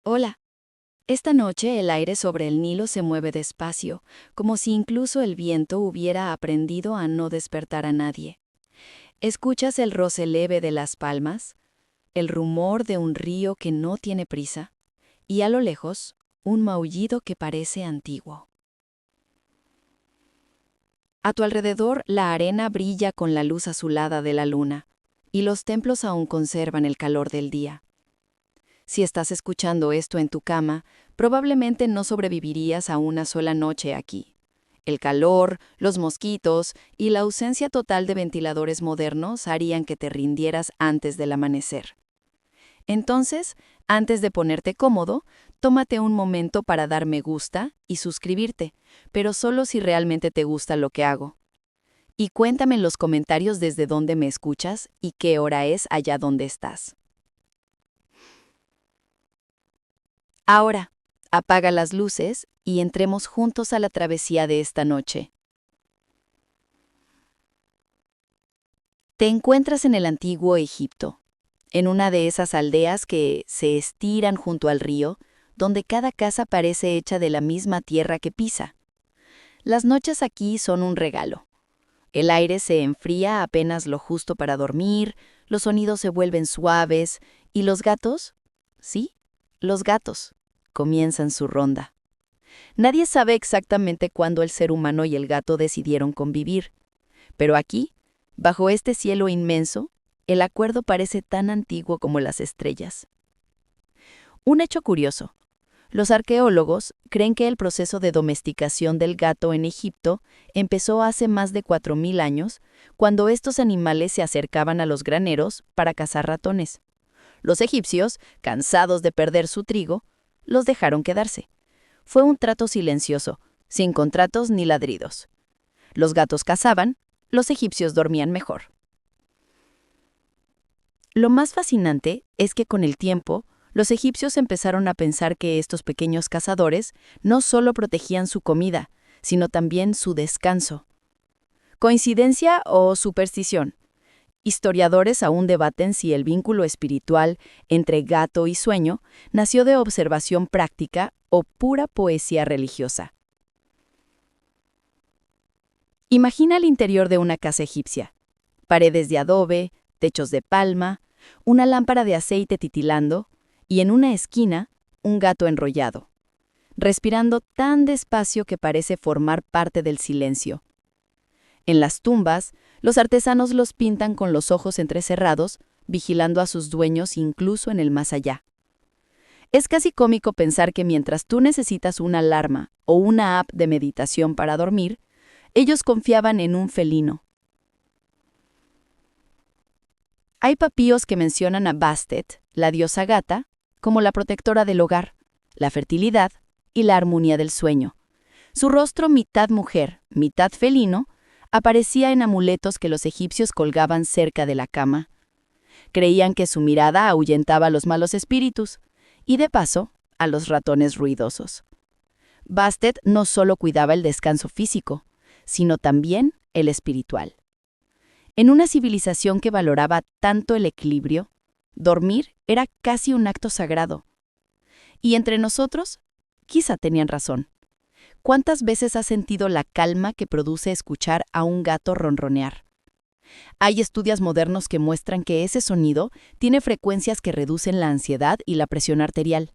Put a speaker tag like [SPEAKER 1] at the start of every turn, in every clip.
[SPEAKER 1] Hola. Esta noche el aire sobre el Nilo se mueve despacio, como si incluso el viento hubiera aprendido a no despertar a nadie. Escuchas el roce leve de las palmas, el rumor de un río que no tiene prisa, y a lo lejos, un maullido que parece antiguo. A tu alrededor la arena brilla con la luz azulada de la luna, y los templos aún conservan el calor del día. Si estás escuchando esto en tu cama, probablemente no sobrevivirías a una sola noche aquí. El calor, los mosquitos y la ausencia total de ventiladores modernos harían que te rindieras antes del amanecer. Entonces, antes de ponerte cómodo, tómate un momento para dar me gusta y suscribirte, pero solo si realmente te gusta lo que hago. Y cuéntame en los comentarios desde dónde me escuchas y qué hora es allá donde estás. Ahora, apaga las luces y entremos juntos a la travesía de esta noche. Te encuentras en el antiguo Egipto, en una de esas aldeas que se estiran junto al río, donde cada casa parece hecha de la misma tierra que pisa. Las noches aquí son un regalo. El aire se enfría apenas lo justo para dormir, los sonidos se vuelven suaves y los gatos, sí, los gatos, comienzan su ronda. Nadie sabe exactamente cuándo el ser humano y el gato decidieron convivir, pero aquí, bajo este cielo inmenso, el acuerdo parece tan antiguo como las estrellas. Un hecho curioso. Los arqueólogos creen que el proceso de domesticación del gato en Egipto empezó hace más de 4000 años, cuando estos animales se acercaban a los graneros para cazar ratones. Los egipcios, cansados de perder su trigo, los dejaron quedarse. Fue un trato silencioso, sin contratos ni ladridos. Los gatos cazaban, los egipcios dormían mejor. Lo más fascinante es que con el tiempo, los egipcios empezaron a pensar que estos pequeños cazadores no solo protegían su comida, sino también su descanso. ¿Coincidencia o superstición? Historiadores aún debaten si el vínculo espiritual entre gato y sueño nació de observación práctica o pura poesía religiosa. Imagina el interior de una casa egipcia. Paredes de adobe, techos de palma, una lámpara de aceite titilando y en una esquina un gato enrollado, respirando tan despacio que parece formar parte del silencio. En las tumbas, los artesanos los pintan con los ojos entrecerrados, vigilando a sus dueños incluso en el más allá. Es casi cómico pensar que mientras tú necesitas una alarma o una app de meditación para dormir, ellos confiaban en un felino. Hay papíos que mencionan a Bastet, la diosa gata, como la protectora del hogar, la fertilidad y la armonía del sueño. Su rostro mitad mujer, mitad felino, aparecía en amuletos que los egipcios colgaban cerca de la cama. Creían que su mirada ahuyentaba a los malos espíritus y, de paso, a los ratones ruidosos. Bastet no solo cuidaba el descanso físico, sino también el espiritual. En una civilización que valoraba tanto el equilibrio, dormir era casi un acto sagrado. Y entre nosotros, quizá tenían razón. ¿Cuántas veces has sentido la calma que produce escuchar a un gato ronronear? Hay estudios modernos que muestran que ese sonido tiene frecuencias que reducen la ansiedad y la presión arterial.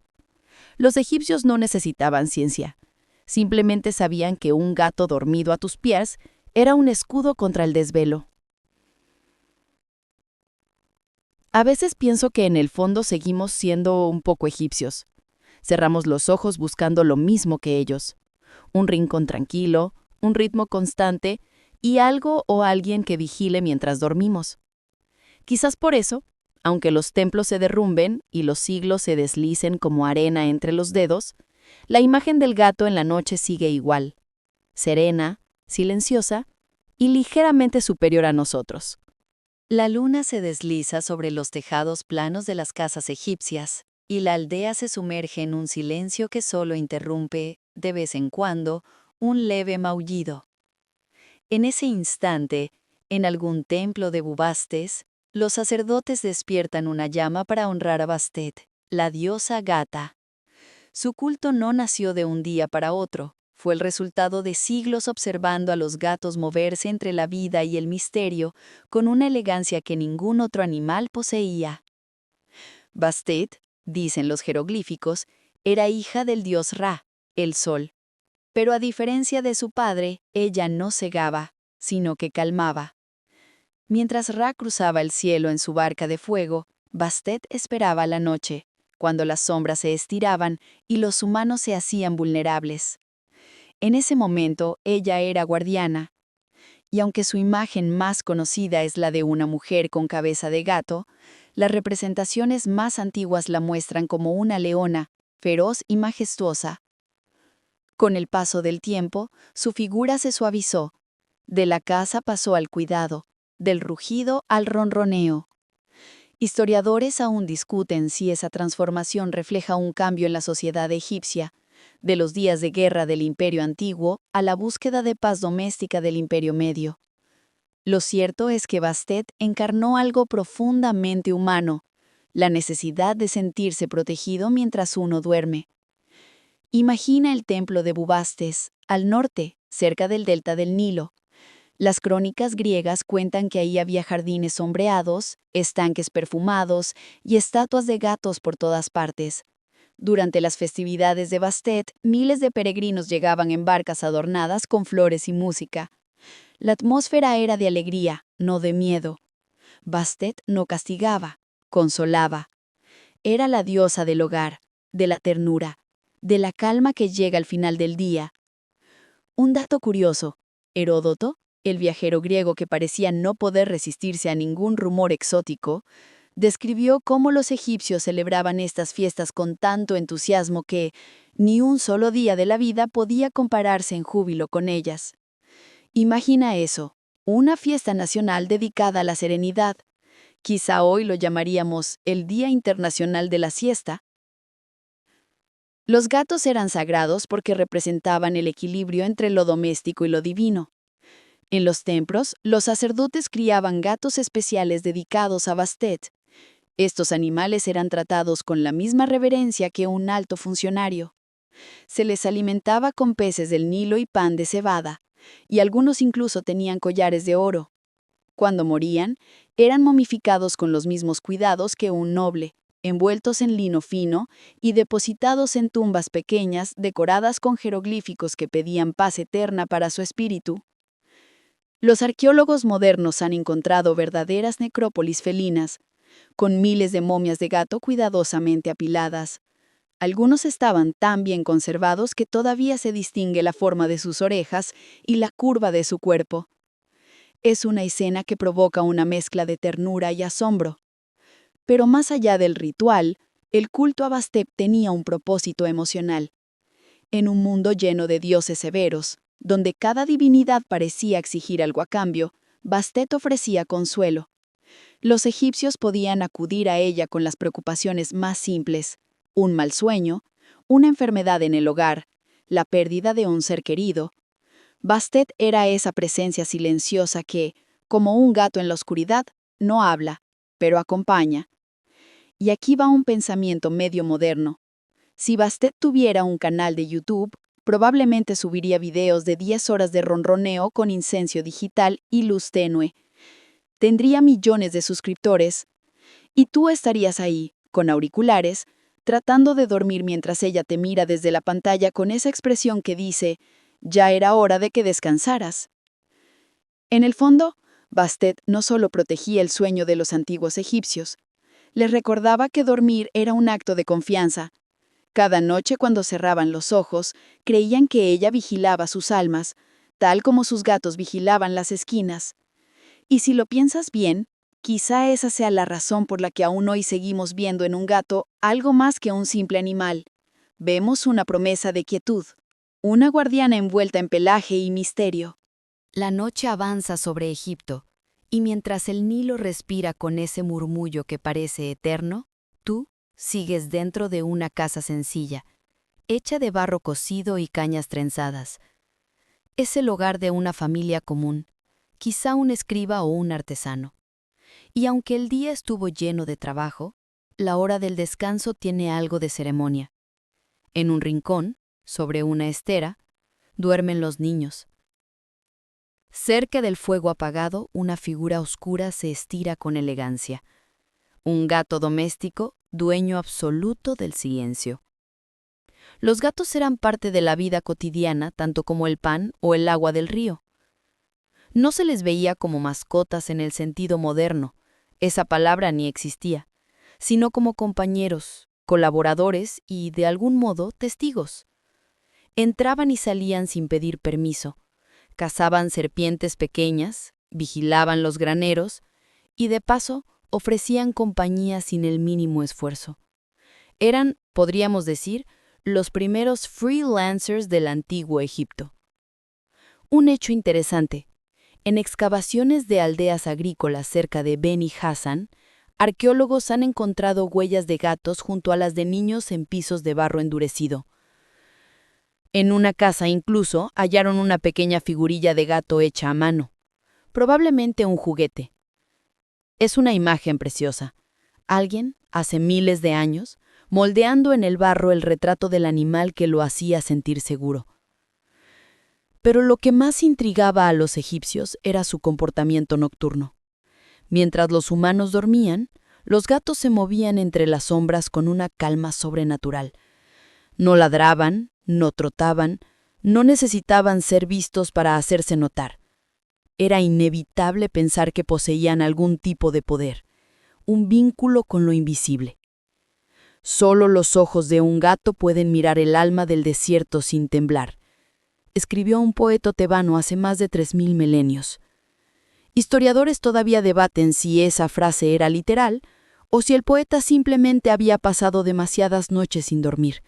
[SPEAKER 1] Los egipcios no necesitaban ciencia. Simplemente sabían que un gato dormido a tus pies era un escudo contra el desvelo. A veces pienso que en el fondo seguimos siendo un poco egipcios. Cerramos los ojos buscando lo mismo que ellos. Un rincón tranquilo, un ritmo constante y algo o alguien que vigile mientras dormimos. Quizás por eso, aunque los templos se derrumben y los siglos se deslicen como arena entre los dedos, la imagen del gato en la noche sigue igual, serena, silenciosa y ligeramente superior a nosotros. La luna se desliza sobre los tejados planos de las casas egipcias, y la aldea se sumerge en un silencio que solo interrumpe, de vez en cuando, un leve maullido. En ese instante, en algún templo de Bubastes, los sacerdotes despiertan una llama para honrar a Bastet, la diosa gata. Su culto no nació de un día para otro, fue el resultado de siglos observando a los gatos moverse entre la vida y el misterio con una elegancia que ningún otro animal poseía. Bastet, dicen los jeroglíficos, era hija del dios Ra, el sol. Pero a diferencia de su padre, ella no cegaba, sino que calmaba. Mientras Ra cruzaba el cielo en su barca de fuego, Bastet esperaba la noche, cuando las sombras se estiraban y los humanos se hacían vulnerables. En ese momento, ella era guardiana. Y aunque su imagen más conocida es la de una mujer con cabeza de gato, las representaciones más antiguas la muestran como una leona, feroz y majestuosa. Con el paso del tiempo, su figura se suavizó. De la caza pasó al cuidado, del rugido al ronroneo. Historiadores aún discuten si esa transformación refleja un cambio en la sociedad egipcia, de los días de guerra del Imperio Antiguo a la búsqueda de paz doméstica del Imperio Medio. Lo cierto es que Bastet encarnó algo profundamente humano, la necesidad de sentirse protegido mientras uno duerme. Imagina el templo de Bubastes, al norte, cerca del delta del Nilo. Las crónicas griegas cuentan que ahí había jardines sombreados, estanques perfumados y estatuas de gatos por todas partes. Durante las festividades de Bastet, miles de peregrinos llegaban en barcas adornadas con flores y música. La atmósfera era de alegría, no de miedo. Bastet no castigaba, consolaba. Era la diosa del hogar, de la ternura, de la calma que llega al final del día. Un dato curioso: Heródoto, el viajero griego que parecía no poder resistirse a ningún rumor exótico, describió cómo los egipcios celebraban estas fiestas con tanto entusiasmo que ni un solo día de la vida podía compararse en júbilo con ellas. Imagina eso, una fiesta nacional dedicada a la serenidad. Quizá hoy lo llamaríamos el Día Internacional de la Siesta. Los gatos eran sagrados porque representaban el equilibrio entre lo doméstico y lo divino. En los templos, los sacerdotes criaban gatos especiales dedicados a Bastet. Estos animales eran tratados con la misma reverencia que un alto funcionario. Se les alimentaba con peces del Nilo y pan de cebada, y algunos incluso tenían collares de oro. Cuando morían, eran momificados con los mismos cuidados que un noble, envueltos en lino fino y depositados en tumbas pequeñas decoradas con jeroglíficos que pedían paz eterna para su espíritu. Los arqueólogos modernos han encontrado verdaderas necrópolis felinas, con miles de momias de gato cuidadosamente apiladas. Algunos estaban tan bien conservados que todavía se distingue la forma de sus orejas y la curva de su cuerpo. Es una escena que provoca una mezcla de ternura y asombro. Pero más allá del ritual, el culto a Bastet tenía un propósito emocional. En un mundo lleno de dioses severos, donde cada divinidad parecía exigir algo a cambio, Bastet ofrecía consuelo. Los egipcios podían acudir a ella con las preocupaciones más simples: un mal sueño, una enfermedad en el hogar, la pérdida de un ser querido. Bastet era esa presencia silenciosa que, como un gato en la oscuridad, no habla, pero acompaña. Y aquí va un pensamiento medio moderno. Si Bastet tuviera un canal de YouTube, probablemente subiría videos de 10 horas de ronroneo con incenso digital y luz tenue. Tendría millones de suscriptores, y tú estarías ahí, con auriculares, tratando de dormir mientras ella te mira desde la pantalla con esa expresión que dice: ya era hora de que descansaras. En el fondo, Bastet no solo protegía el sueño de los antiguos egipcios, les recordaba que dormir era un acto de confianza. Cada noche cuando cerraban los ojos, creían que ella vigilaba sus almas, tal como sus gatos vigilaban las esquinas. Y si lo piensas bien, quizá esa sea la razón por la que aún hoy seguimos viendo en un gato algo más que un simple animal. Vemos una promesa de quietud, una guardiana envuelta en pelaje y misterio.
[SPEAKER 2] La noche avanza sobre Egipto, y mientras el Nilo respira con ese murmullo que parece eterno, tú sigues dentro de una casa sencilla, hecha de barro cocido y cañas trenzadas. Es el hogar de una familia común, quizá un escriba o un artesano. Y aunque el día estuvo lleno de trabajo, la hora del descanso tiene algo de ceremonia. En un rincón, sobre una estera, duermen los niños. Cerca del fuego apagado, una figura oscura se estira con elegancia. Un gato doméstico, dueño absoluto del silencio. Los gatos eran parte de la vida cotidiana, tanto como el pan o el agua del río. No se les veía como mascotas en el sentido moderno, esa palabra ni existía, sino como compañeros, colaboradores y, de algún modo, testigos. Entraban y salían sin pedir permiso, cazaban serpientes pequeñas, vigilaban los graneros y, de paso, ofrecían compañía sin el mínimo esfuerzo. Eran, podríamos decir, los primeros freelancers del antiguo Egipto. Un hecho interesante. En excavaciones de aldeas agrícolas cerca de Beni Hassan, arqueólogos han encontrado huellas de gatos junto a las de niños en pisos de barro endurecido. En una casa incluso hallaron una pequeña figurilla de gato hecha a mano, probablemente un juguete. Es una imagen preciosa. Alguien, hace miles de años, moldeando en el barro el retrato del animal que lo hacía sentir seguro. Pero lo que más intrigaba a los egipcios era su comportamiento nocturno. Mientras los humanos dormían, los gatos se movían entre las sombras con una calma sobrenatural. No ladraban, no trotaban, no necesitaban ser vistos para hacerse notar. Era inevitable pensar que poseían algún tipo de poder, un vínculo con lo invisible. Solo los ojos de un gato pueden mirar el alma del desierto sin temblar, escribió un poeta tebano hace más de 3000 milenios. Historiadores todavía debaten si esa frase era literal o si el poeta simplemente había pasado demasiadas noches sin dormir.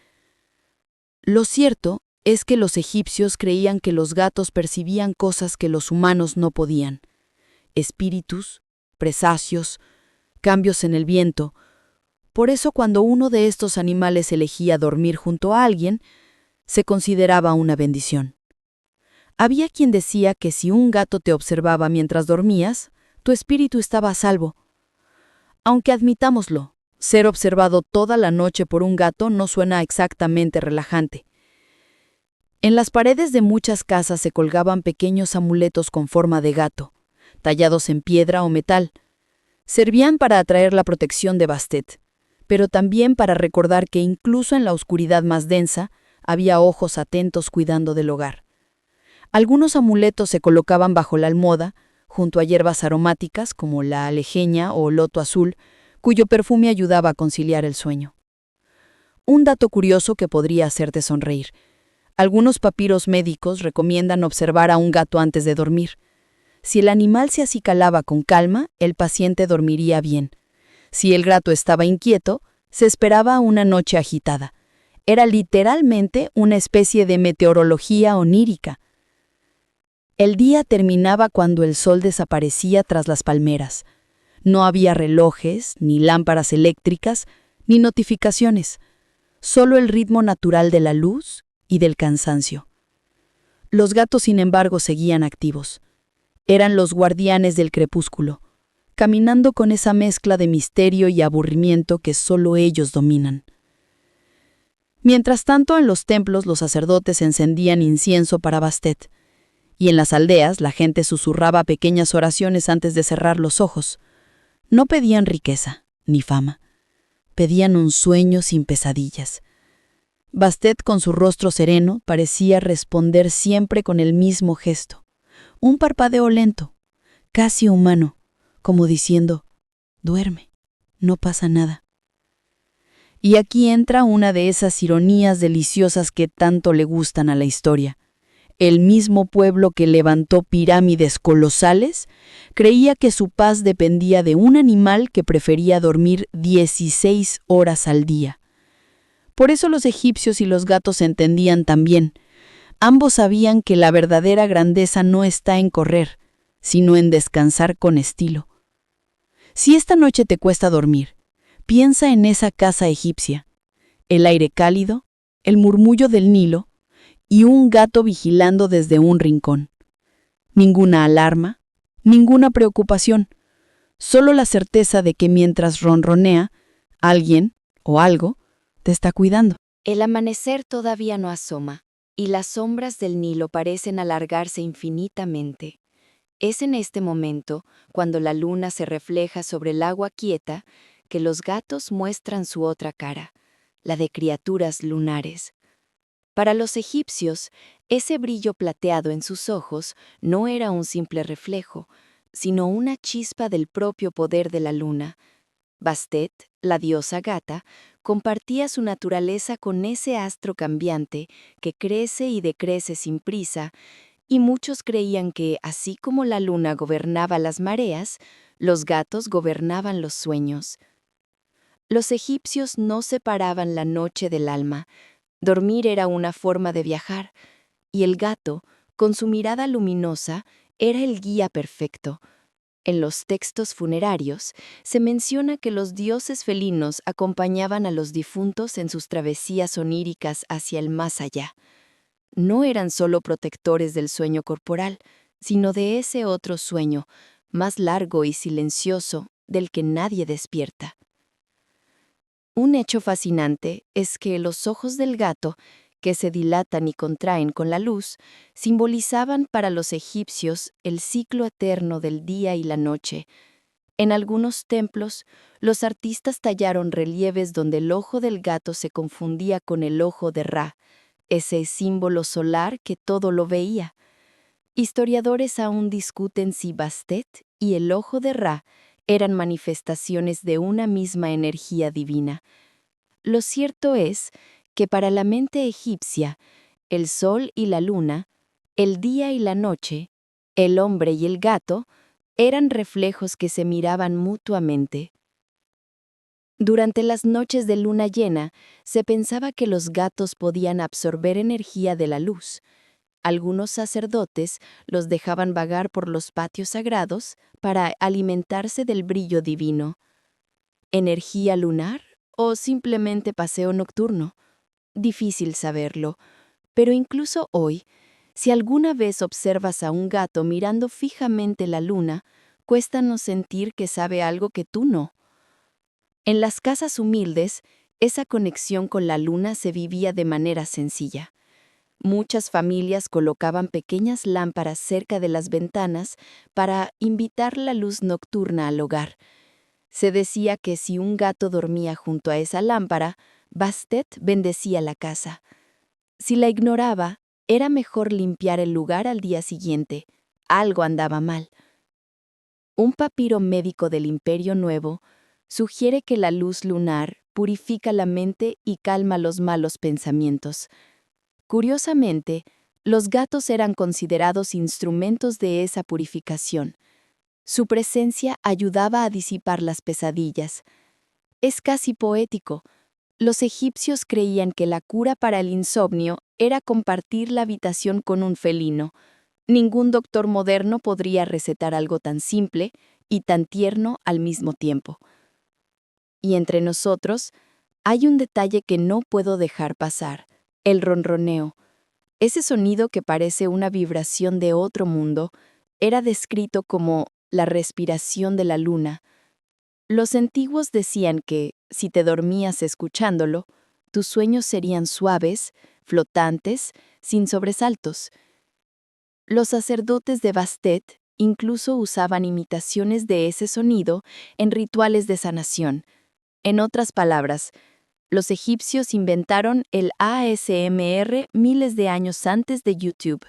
[SPEAKER 2] Lo cierto es que los egipcios creían que los gatos percibían cosas que los humanos no podían. Espíritus, presagios, cambios en el viento. Por eso cuando uno de estos animales elegía dormir junto a alguien, se consideraba una bendición. Había quien decía que si un gato te observaba mientras dormías, tu espíritu estaba a salvo. Aunque admitámoslo, ser observado toda la noche por un gato no suena exactamente relajante. En las paredes de muchas casas se colgaban pequeños amuletos con forma de gato, tallados en piedra o metal. Servían para atraer la protección de Bastet, pero también para recordar que incluso en la oscuridad más densa había ojos atentos cuidando del hogar. Algunos amuletos se colocaban bajo la almohada, junto a hierbas aromáticas como la alejeña o loto azul, cuyo perfume ayudaba a conciliar el sueño. Un dato curioso que podría hacerte sonreír. Algunos papiros médicos recomiendan observar a un gato antes de dormir. Si el animal se acicalaba con calma, el paciente dormiría bien. Si el gato estaba inquieto, se esperaba una noche agitada. Era literalmente una especie de meteorología onírica. El día terminaba cuando el sol desaparecía tras las palmeras. No había relojes, ni lámparas eléctricas, ni notificaciones. Solo el ritmo natural de la luz y del cansancio. Los gatos, sin embargo, seguían activos. Eran los guardianes del crepúsculo, caminando con esa mezcla de misterio y aburrimiento que solo ellos dominan. Mientras tanto, en los templos los sacerdotes encendían incienso para Bastet, y en las aldeas la gente susurraba pequeñas oraciones antes de cerrar los ojos. No pedían riqueza, ni fama. Pedían un sueño sin pesadillas. Bastet, con su rostro sereno, parecía responder siempre con el mismo gesto. Un parpadeo lento, casi humano, como diciendo, «Duerme, no pasa nada». Y aquí entra una de esas ironías deliciosas que tanto le gustan a la historia. El mismo pueblo que levantó pirámides colosales creía que su paz dependía de un animal que prefería dormir 16 horas al día. Por eso los egipcios y los gatos se entendían también. Ambos sabían que la verdadera grandeza no está en correr, sino en descansar con estilo. Si esta noche te cuesta dormir, piensa en esa casa egipcia, el aire cálido, el murmullo del Nilo, y un gato vigilando desde un rincón. Ninguna alarma, ninguna preocupación, solo la certeza de que mientras ronronea, alguien o algo te está cuidando. El amanecer todavía no asoma, y las sombras del Nilo parecen alargarse infinitamente. Es en este momento, cuando la luna se refleja sobre el agua quieta, que los gatos muestran su otra cara, la de criaturas lunares. Para los egipcios, ese brillo plateado en sus ojos no era un simple reflejo, sino una chispa del propio poder de la luna. Bastet, la diosa gata, compartía su naturaleza con ese astro cambiante que crece y decrece sin prisa, y muchos creían que, así como la luna gobernaba las mareas, los gatos gobernaban los sueños. Los egipcios no separaban la noche del alma. Dormir era una forma de viajar, y el gato, con su mirada luminosa, era el guía perfecto. En los textos funerarios se menciona que los dioses felinos acompañaban a los difuntos en sus travesías oníricas hacia el más allá. No eran solo protectores del sueño corporal, sino de ese otro sueño, más largo y silencioso, del que nadie despierta. Un hecho fascinante es que los ojos del gato, que se dilatan y contraen con la luz, simbolizaban para los egipcios el ciclo eterno del día y la noche. En algunos templos, los artistas tallaron relieves donde el ojo del gato se confundía con el ojo de Ra, ese símbolo solar que todo lo veía. Historiadores aún discuten si Bastet y el ojo de Ra eran manifestaciones de una misma energía divina. Lo cierto es que para la mente egipcia, el sol y la luna, el día y la noche, el hombre y el gato, eran reflejos que se miraban mutuamente. Durante las noches de luna llena, se pensaba que los gatos podían absorber energía de la luz. Algunos sacerdotes los dejaban vagar por los patios sagrados para alimentarse del brillo divino. ¿Energía lunar o simplemente paseo nocturno? Difícil saberlo, pero incluso hoy, si alguna vez observas a un gato mirando fijamente la luna, cuesta no sentir que sabe algo que tú no. En las casas humildes, esa conexión con la luna se vivía de manera sencilla. Muchas familias colocaban pequeñas lámparas cerca de las ventanas para invitar la luz nocturna al hogar. Se decía que si un gato dormía junto a esa lámpara, Bastet bendecía la casa. Si la ignoraba, era mejor limpiar el lugar al día siguiente. Algo andaba mal. Un papiro médico del Imperio Nuevo sugiere que la luz lunar purifica la mente y calma los malos pensamientos. Curiosamente, los gatos eran considerados instrumentos de esa purificación. Su presencia ayudaba a disipar las pesadillas. Es casi poético. Los egipcios creían que la cura para el insomnio era compartir la habitación con un felino. Ningún doctor moderno podría recetar algo tan simple y tan tierno al mismo tiempo. Y entre nosotros, hay un detalle que no puedo dejar pasar: el ronroneo. Ese sonido que parece una vibración de otro mundo era descrito como la respiración de la luna. Los antiguos decían que, si te dormías escuchándolo, tus sueños serían suaves, flotantes, sin sobresaltos. Los sacerdotes de Bastet incluso usaban imitaciones de ese sonido en rituales de sanación. En otras palabras, los egipcios inventaron el ASMR miles de años antes de YouTube.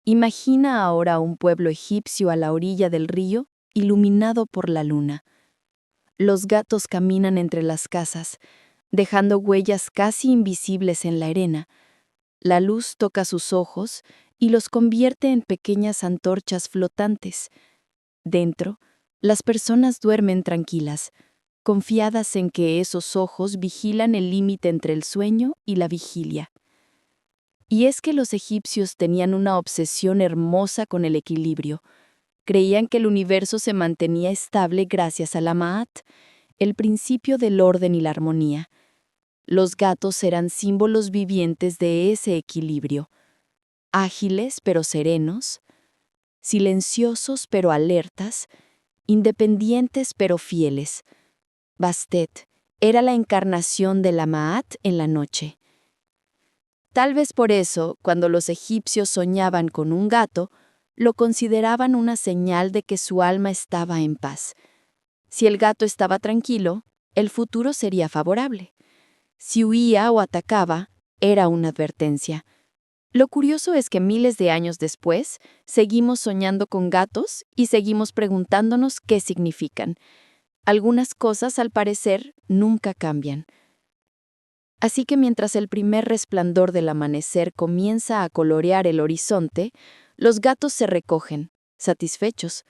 [SPEAKER 2] Imagina ahora un pueblo egipcio a la orilla del río, iluminado por la luna. Los gatos caminan entre las casas, dejando huellas casi invisibles en la arena. La luz toca sus ojos y los convierte en pequeñas antorchas flotantes. Dentro, las personas duermen tranquilas, confiadas en que esos ojos vigilan el límite entre el sueño y la vigilia. Y es que los egipcios tenían una obsesión hermosa con el equilibrio. Creían que el universo se mantenía estable gracias a la Ma'at, el principio del orden y la armonía. Los gatos eran símbolos vivientes de ese equilibrio, ágiles pero serenos, silenciosos pero alertas, independientes pero fieles. Bastet, Era la encarnación de la Maat en la noche. Tal vez por eso, cuando los egipcios soñaban con un gato, lo consideraban una señal de que su alma estaba en paz. Si el gato estaba tranquilo, el futuro sería favorable. Si huía o atacaba, era una advertencia. Lo curioso es que miles de años después, seguimos soñando con gatos y seguimos preguntándonos qué significan. Algunas cosas, al parecer, nunca cambian. Así que mientras el primer resplandor del amanecer comienza a colorear el horizonte, los gatos se recogen, satisfechos,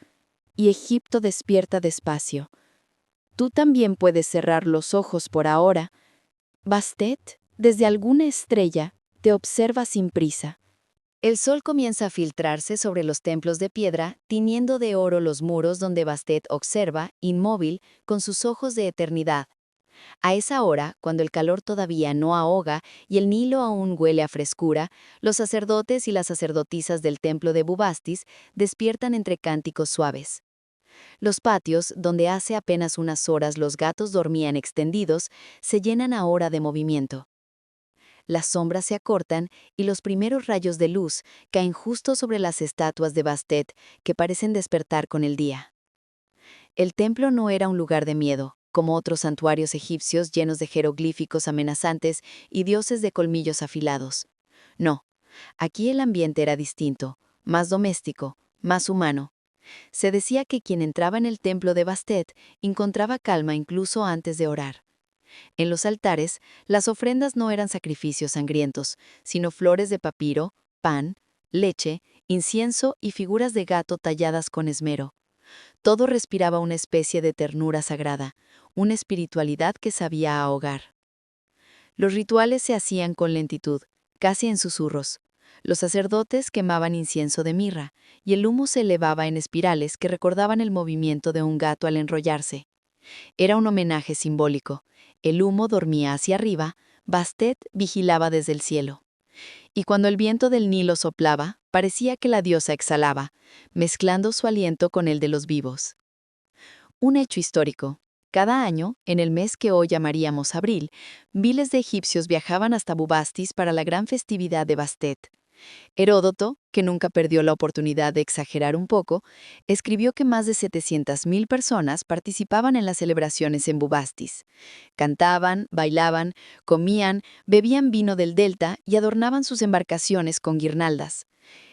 [SPEAKER 2] y Egipto despierta despacio. Tú también puedes cerrar los ojos por ahora. Bastet, desde alguna estrella, te observa sin prisa. El sol comienza a filtrarse sobre los templos de piedra, tiñendo de oro los muros donde Bastet observa, inmóvil, con sus ojos de eternidad. A esa hora, cuando el calor todavía no ahoga y el Nilo aún huele a frescura, los sacerdotes y las sacerdotisas del templo de Bubastis despiertan entre cánticos suaves. Los patios, donde hace apenas unas horas los gatos dormían extendidos, se llenan ahora de movimiento. Las sombras se acortan y los primeros rayos de luz caen justo sobre las estatuas de Bastet que parecen despertar con el día. El templo no era un lugar de miedo, como otros santuarios egipcios llenos de jeroglíficos amenazantes y dioses de colmillos afilados. No, aquí el ambiente era distinto, más doméstico, más humano. Se decía que quien entraba en el templo de Bastet encontraba calma incluso antes de orar. En los altares, las ofrendas no eran sacrificios sangrientos, sino flores de papiro, pan, leche, incienso y figuras de gato talladas con esmero. Todo respiraba una especie de ternura sagrada, una espiritualidad que sabía ahogar. Los rituales se hacían con lentitud, casi en susurros. Los sacerdotes quemaban incienso de mirra, y el humo se elevaba en espirales que recordaban el movimiento de un gato al enrollarse. Era un homenaje simbólico. El humo dormía hacia arriba, Bastet vigilaba desde el cielo. Y cuando el viento del Nilo soplaba, parecía que la diosa exhalaba, mezclando su aliento con el de los vivos. Un hecho histórico. Cada año, en el mes que hoy llamaríamos abril, miles de egipcios viajaban hasta Bubastis para la gran festividad de Bastet. Heródoto, que nunca perdió la oportunidad de exagerar un poco, escribió que más de 700.000 personas participaban en las celebraciones en Bubastis. Cantaban, bailaban, comían, bebían vino del delta y adornaban sus embarcaciones con guirnaldas.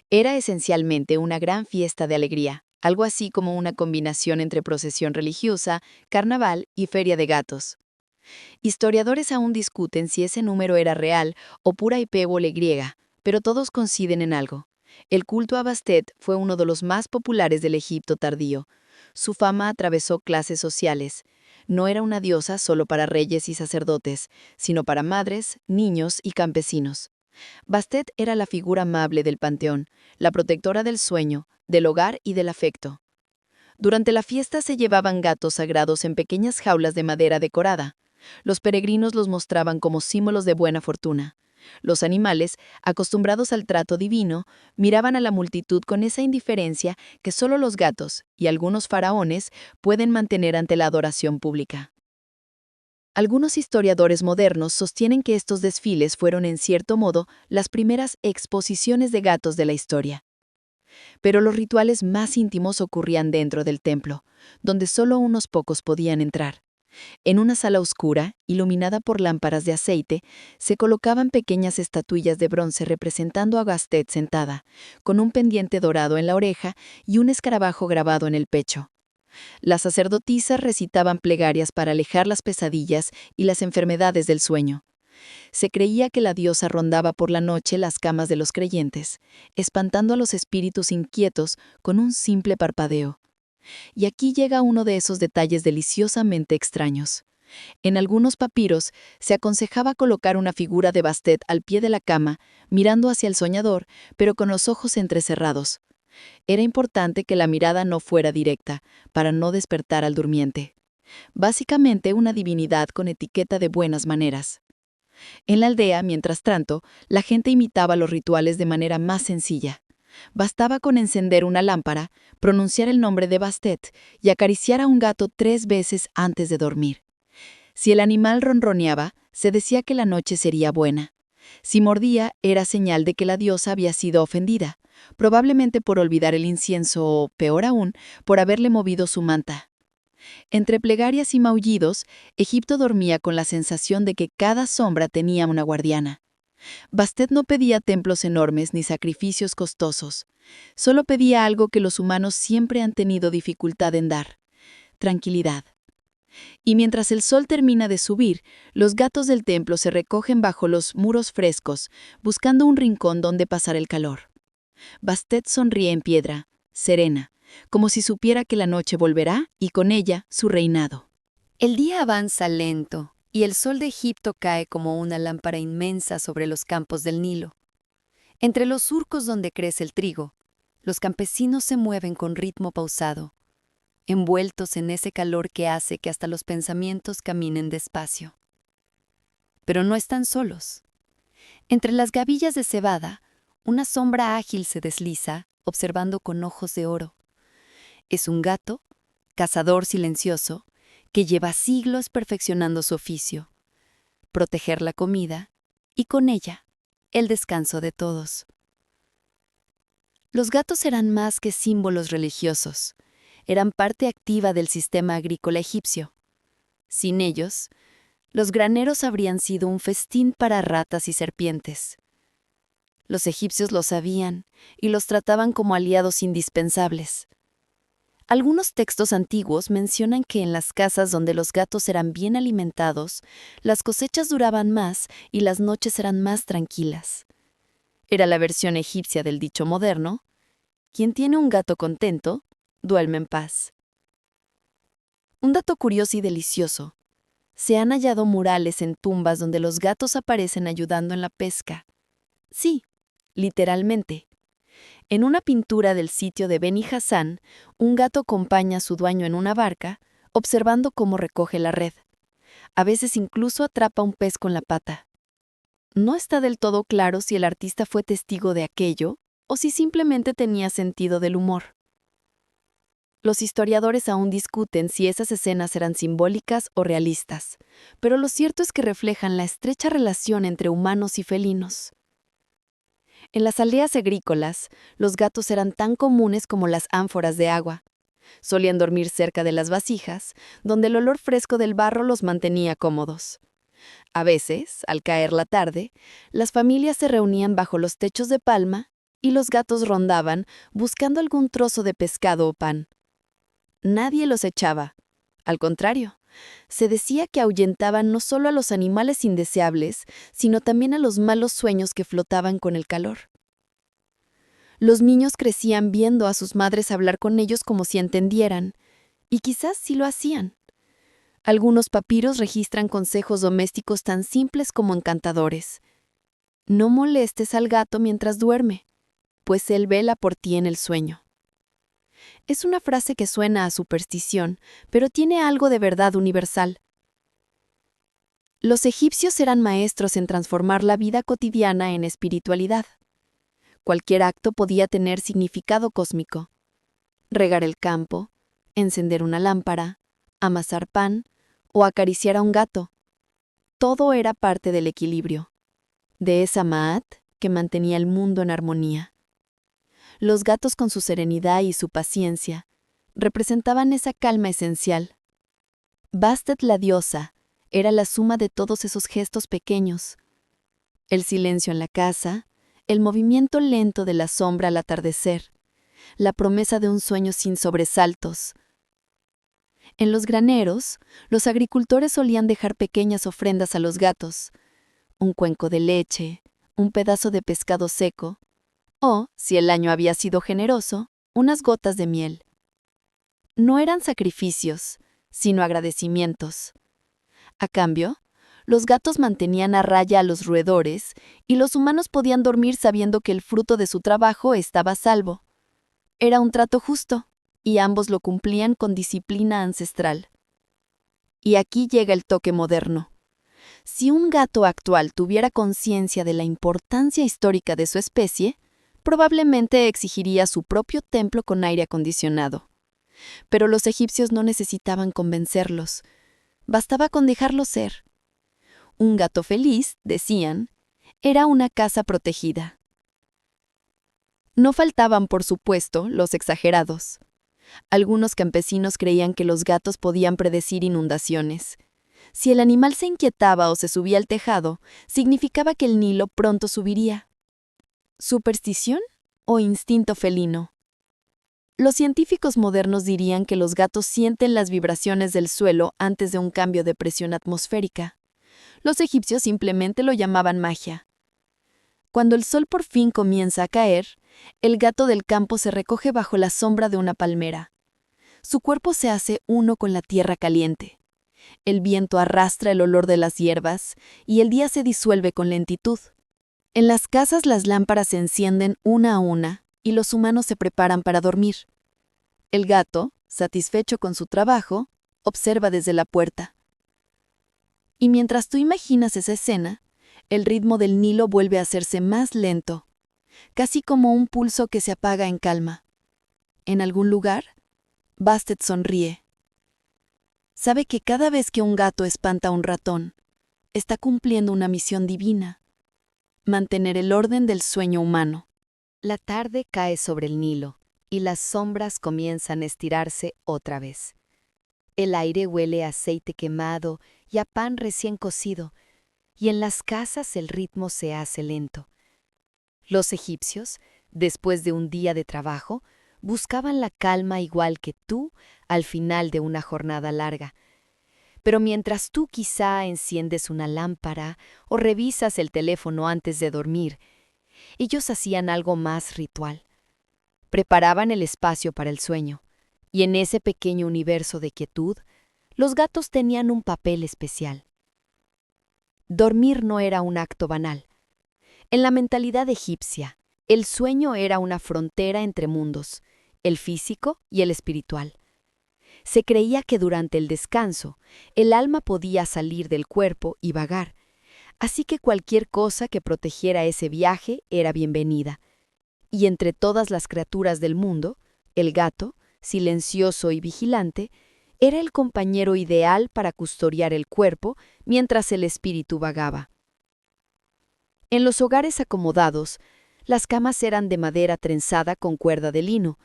[SPEAKER 2] Era esencialmente una gran fiesta de alegría, algo así como una combinación entre procesión religiosa, carnaval y feria de gatos. Historiadores aún discuten si ese número era real o pura hipérbole griega, pero todos coinciden en algo. El culto a Bastet fue uno de los más populares del Egipto tardío. Su fama atravesó clases sociales. No era una diosa solo para reyes y sacerdotes, sino para madres, niños y campesinos. Bastet era la figura amable del panteón, la protectora del sueño, del hogar y del afecto. Durante la fiesta se llevaban gatos sagrados en pequeñas jaulas de madera decorada. Los peregrinos los mostraban como símbolos de buena fortuna. Los animales, acostumbrados al trato divino, miraban a la multitud con esa indiferencia que solo los gatos y algunos faraones pueden mantener ante la adoración pública. Algunos historiadores modernos sostienen que estos desfiles fueron en cierto modo las primeras exposiciones de gatos de la historia. Pero los rituales más íntimos ocurrían dentro del templo, donde solo unos pocos podían entrar. En una sala oscura, iluminada por lámparas de aceite, se colocaban pequeñas estatuillas de bronce representando a Bastet sentada, con un pendiente dorado en la oreja y un escarabajo grabado en el pecho. Las sacerdotisas recitaban plegarias para alejar las pesadillas y las enfermedades del sueño. Se creía que la diosa rondaba por la noche las camas de los creyentes, espantando a los espíritus inquietos con un simple parpadeo. Y aquí llega uno de esos detalles deliciosamente extraños. En algunos papiros se aconsejaba colocar una figura de Bastet al pie de la cama, mirando hacia el soñador, pero con los ojos entrecerrados. Era importante que la mirada no fuera directa, para no despertar al durmiente. Básicamente una divinidad con etiqueta de buenas maneras. En la aldea, mientras tanto, la gente imitaba los rituales de manera más sencilla. Bastaba con encender una lámpara, pronunciar el nombre de Bastet y acariciar a un gato 3 veces antes de dormir.
[SPEAKER 1] Si el animal ronroneaba, se decía que la noche sería buena. Si mordía, era señal de que la diosa había sido ofendida, probablemente por olvidar el incienso o, peor aún, por haberle movido su manta. Entre plegarias y maullidos, Egipto dormía con la sensación de que cada sombra tenía una guardiana. Bastet no pedía templos enormes ni sacrificios costosos. Solo pedía algo que los humanos siempre han tenido dificultad en dar: tranquilidad. Y mientras el sol termina de subir, los gatos del templo se recogen bajo los muros frescos, buscando un rincón donde pasar el calor. Bastet sonríe en piedra, serena, como si supiera que la noche volverá y con ella su reinado.
[SPEAKER 2] El día avanza lento y el sol de Egipto cae como una lámpara inmensa sobre los campos del Nilo. Entre los surcos donde crece el trigo, los campesinos se mueven con ritmo pausado, envueltos en ese calor que hace que hasta los pensamientos caminen despacio. Pero no están solos. Entre las gavillas de cebada, una sombra ágil se desliza, observando con ojos de oro. Es un gato, cazador silencioso, que lleva siglos perfeccionando su oficio: proteger la comida y con ella el descanso de todos. Los gatos eran más que símbolos religiosos, eran parte activa del sistema agrícola egipcio. Sin ellos, los graneros habrían sido un festín para ratas y serpientes. Los egipcios lo sabían y los trataban como aliados indispensables. Algunos textos antiguos mencionan que en las casas donde los gatos eran bien alimentados, las cosechas duraban más y las noches eran más tranquilas. Era la versión egipcia del dicho moderno: quien tiene un gato contento, duerme en paz. Un dato curioso y delicioso: se han hallado murales en tumbas donde los gatos aparecen ayudando en la pesca. Sí, literalmente. En una pintura del sitio de Beni Hasan, un gato acompaña a su dueño en una barca, observando cómo recoge la red. A veces incluso atrapa un pez con la pata. No está del todo claro si el artista fue testigo de aquello o si simplemente tenía sentido del humor. Los historiadores aún discuten si esas escenas eran simbólicas o realistas, pero lo cierto es que reflejan la estrecha relación entre humanos y felinos. En las aldeas agrícolas, los gatos eran tan comunes como las ánforas de agua. Solían dormir cerca de las vasijas, donde el olor fresco del barro los mantenía cómodos. A veces, al caer la tarde, las familias se reunían bajo los techos de palma y los gatos rondaban buscando algún trozo de pescado o pan. Nadie los echaba. Al contrario, se decía que ahuyentaban no solo a los animales indeseables, sino también a los malos sueños que flotaban con el calor. Los niños crecían viendo a sus madres hablar con ellos como si entendieran, y quizás sí lo hacían. Algunos papiros registran consejos domésticos tan simples como encantadores. No molestes al gato mientras duerme, pues él vela por ti en el sueño. Es una frase que suena a superstición, pero tiene algo de verdad universal. Los egipcios eran maestros en transformar la vida cotidiana en espiritualidad. Cualquier acto podía tener significado cósmico: regar el campo, encender una lámpara, amasar pan o acariciar a un gato. Todo era parte del equilibrio, de esa Ma'at que mantenía el mundo en armonía. Los gatos, con su serenidad y su paciencia, representaban esa calma esencial. Bastet, la diosa, era la suma de todos esos gestos pequeños: el silencio en la casa, el movimiento lento de la sombra al atardecer, la promesa de un sueño sin sobresaltos. En los graneros, los agricultores solían dejar pequeñas ofrendas a los gatos: un cuenco de leche, un pedazo de pescado seco, o, si el año había sido generoso, unas gotas de miel. No eran sacrificios, sino agradecimientos. A cambio, los gatos mantenían a raya a los roedores y los humanos podían dormir sabiendo que el fruto de su trabajo estaba a salvo. Era un trato justo, y ambos lo cumplían con disciplina ancestral. Y aquí llega el toque moderno. Si un gato actual tuviera conciencia de la importancia histórica de su especie, probablemente exigiría su propio templo con aire acondicionado. Pero los egipcios no necesitaban convencerlos.
[SPEAKER 1] Bastaba con dejarlo ser. Un gato feliz, decían, era una casa protegida. No faltaban, por supuesto, los exagerados. Algunos campesinos creían que los gatos podían predecir inundaciones. Si el animal se inquietaba o se subía al tejado, significaba que el Nilo pronto subiría. ¿Superstición o instinto felino? Los científicos modernos dirían que los gatos sienten las vibraciones del suelo antes de un cambio de presión atmosférica. Los egipcios simplemente lo llamaban magia. Cuando el sol por fin comienza a caer, el gato del campo se recoge bajo la sombra de una palmera. Su cuerpo se hace uno con la tierra caliente. El viento arrastra el olor de las hierbas y el día se disuelve con lentitud. En las casas las lámparas se encienden una a una y los humanos se preparan para dormir. El gato, satisfecho con su trabajo, observa desde la puerta. Y mientras tú imaginas esa escena, el ritmo del Nilo vuelve a hacerse más lento, casi como un pulso que se apaga en calma. En algún lugar, Bastet sonríe. Sabe que cada vez que un gato espanta a un ratón, está cumpliendo una misión divina: mantener el orden del sueño humano.
[SPEAKER 2] La tarde cae sobre el Nilo y las sombras comienzan a estirarse otra vez. El aire huele a aceite quemado y a pan recién cocido, y en las casas el ritmo se hace lento. Los egipcios, después de un día de trabajo, buscaban la calma igual que tú al final de una jornada larga. Pero mientras tú quizá enciendes una lámpara o revisas el teléfono antes de dormir, ellos hacían algo más ritual. Preparaban el espacio para el sueño, y en ese pequeño universo de quietud, los gatos tenían un papel especial. Dormir no era un acto banal. En la mentalidad egipcia, el sueño era una frontera entre mundos, el físico y el espiritual. Se creía que durante el descanso, el alma podía salir del cuerpo y vagar, así que cualquier cosa que protegiera ese viaje era bienvenida. Y entre todas las criaturas del mundo, el gato, silencioso y vigilante, era el compañero ideal para custodiar el cuerpo mientras el espíritu vagaba. En los hogares acomodados, las camas eran de madera trenzada con cuerda de lino,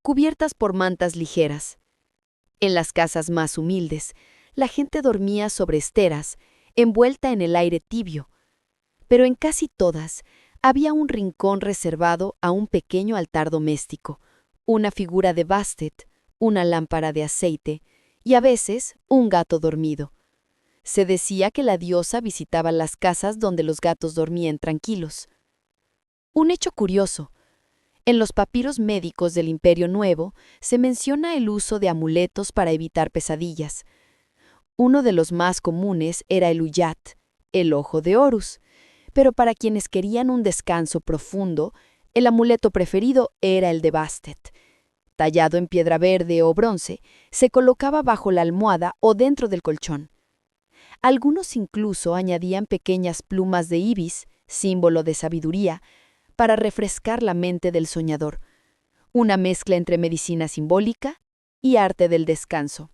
[SPEAKER 2] cubiertas por mantas ligeras. En las casas más humildes, la gente dormía sobre esteras, envuelta en el aire tibio, pero en casi todas había un rincón reservado a un pequeño altar doméstico, una figura de Bastet, una lámpara de aceite y a veces un gato dormido. Se decía que la diosa visitaba las casas donde los gatos dormían tranquilos. Un hecho curioso: en los papiros médicos del Imperio Nuevo se menciona el uso de amuletos para evitar pesadillas. Uno de los más comunes era el Uyat, el ojo de Horus, pero para quienes querían un descanso profundo, el amuleto preferido era el de Bastet. Tallado en piedra verde o bronce, se colocaba bajo la almohada o dentro del colchón. Algunos incluso añadían pequeñas plumas de ibis, símbolo de sabiduría, para refrescar la mente del soñador, una mezcla entre medicina simbólica y arte del descanso.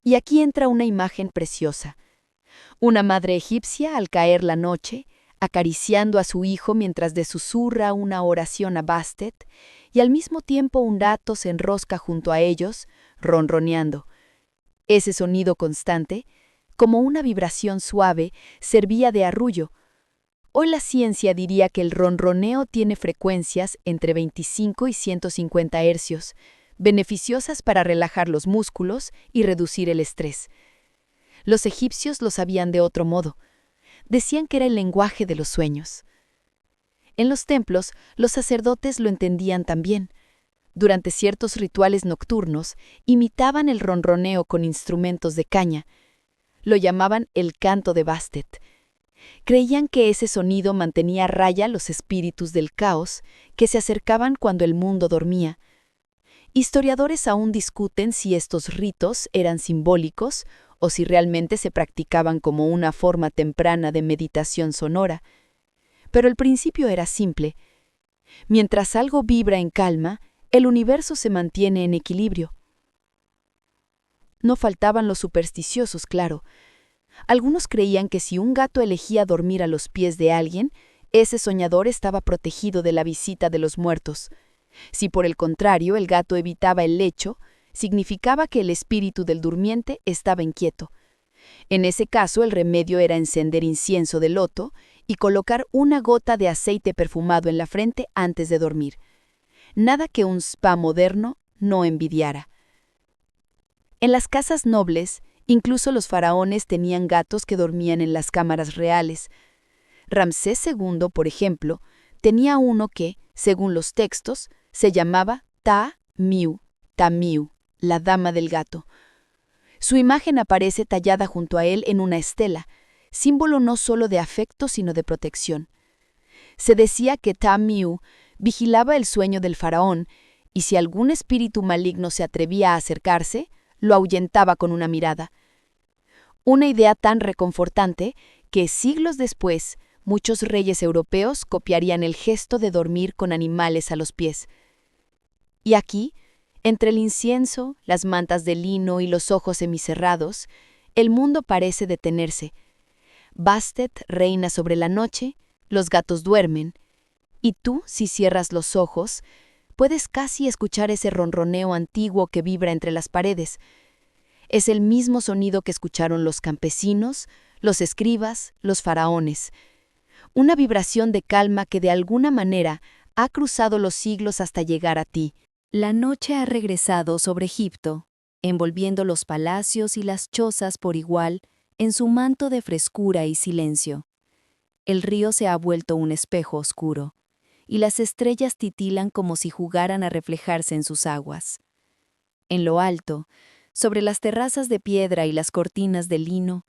[SPEAKER 2] Y aquí entra una imagen preciosa: una madre egipcia al caer la noche, acariciando a su hijo mientras le susurra una oración a Bastet, y al mismo tiempo un gato se enrosca junto a ellos, ronroneando. Ese sonido constante, como una vibración suave, servía de arrullo. Hoy la ciencia diría que el ronroneo tiene frecuencias entre 25 y 150 hercios, beneficiosas para relajar los músculos y reducir el estrés. Los egipcios lo sabían de otro modo. Decían que era el lenguaje de los sueños. En los templos, los sacerdotes lo entendían también. Durante ciertos rituales nocturnos, imitaban el ronroneo con instrumentos de caña. Lo llamaban el canto de Bastet. Creían que ese sonido mantenía a raya los espíritus del caos que se acercaban cuando el mundo dormía. Historiadores aún discuten si estos ritos eran simbólicos o si realmente se practicaban como una forma temprana de meditación sonora. Pero el principio era simple. Mientras algo vibra en calma, el universo se mantiene en equilibrio.
[SPEAKER 1] No faltaban los supersticiosos, claro. Algunos creían que si un gato elegía dormir a los pies de alguien, ese soñador estaba protegido de la visita de los muertos. Si por el contrario el gato evitaba el lecho, significaba que el espíritu del durmiente estaba inquieto. En ese caso el remedio era encender incienso de loto y colocar una gota de aceite perfumado en la frente antes de dormir. Nada que un spa moderno no envidiara. En las casas nobles, incluso los faraones tenían gatos que dormían en las cámaras reales. Ramsés II, por ejemplo, tenía uno que, según los textos, se llamaba Ta-Miu, Tamiu, la dama del gato. Su imagen aparece tallada junto a él en una estela, símbolo no solo de afecto sino de protección. Se decía que Ta-Miu vigilaba el sueño del faraón y si algún espíritu maligno se atrevía a acercarse, lo ahuyentaba con una mirada. Una idea tan reconfortante que siglos después muchos reyes europeos copiarían el gesto de dormir con animales a los pies. Y aquí, entre el incienso, las mantas de lino y los ojos semicerrados, el mundo parece detenerse. Bastet reina sobre la noche, los gatos duermen, y tú, si cierras los ojos, puedes casi escuchar ese ronroneo antiguo que vibra entre las paredes. Es el mismo sonido que escucharon los campesinos, los escribas, los faraones. Una vibración de calma que de alguna manera ha cruzado los siglos hasta llegar a ti.
[SPEAKER 2] La noche ha regresado sobre Egipto, envolviendo los palacios y las chozas por igual en su manto de frescura y silencio. El río se ha vuelto un espejo oscuro, y las estrellas titilan como si jugaran a reflejarse en sus aguas. En lo alto, sobre las terrazas de piedra y las cortinas de lino,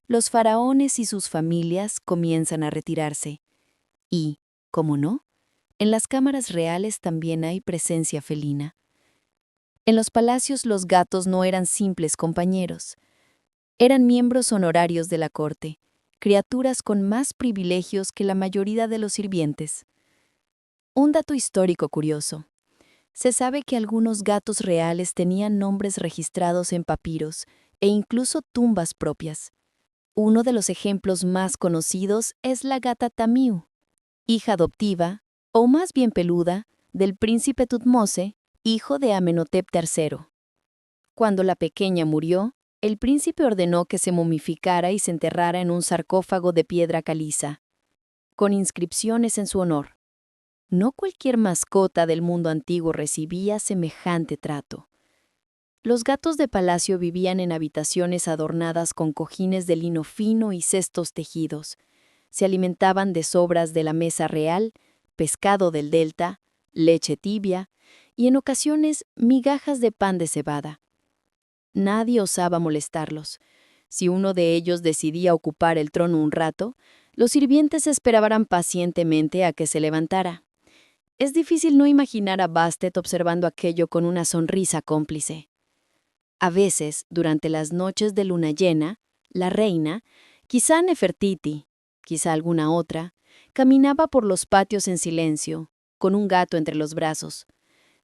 [SPEAKER 2] los faraones y sus familias comienzan a retirarse. Y, ¿cómo no?, en las cámaras reales también hay presencia felina. En los palacios los gatos no eran simples compañeros. Eran miembros honorarios de la corte, criaturas con más privilegios que la mayoría de los sirvientes. Un dato histórico curioso. Se sabe que algunos gatos reales tenían nombres registrados en papiros e incluso tumbas propias. Uno de los ejemplos más conocidos es la gata Tamiu, hija adoptiva, o más bien peluda, del príncipe Tutmose, hijo de Amenhotep III. Cuando la pequeña murió, el príncipe ordenó que se momificara y se enterrara en un sarcófago de piedra caliza, con inscripciones en su honor. No cualquier mascota del mundo antiguo recibía semejante trato. Los gatos de palacio vivían en habitaciones adornadas con cojines de lino fino y cestos tejidos. Se alimentaban de sobras de la mesa real, pescado del delta, leche tibia y en ocasiones migajas de pan de cebada. Nadie osaba molestarlos. Si uno de ellos decidía ocupar el trono un rato, los sirvientes esperaban pacientemente a que se levantara. Es difícil no imaginar a Bastet observando aquello con una sonrisa cómplice. A veces, durante las noches de luna llena, la reina, quizá Nefertiti, quizá alguna otra, caminaba por los patios en silencio, con un gato entre los brazos.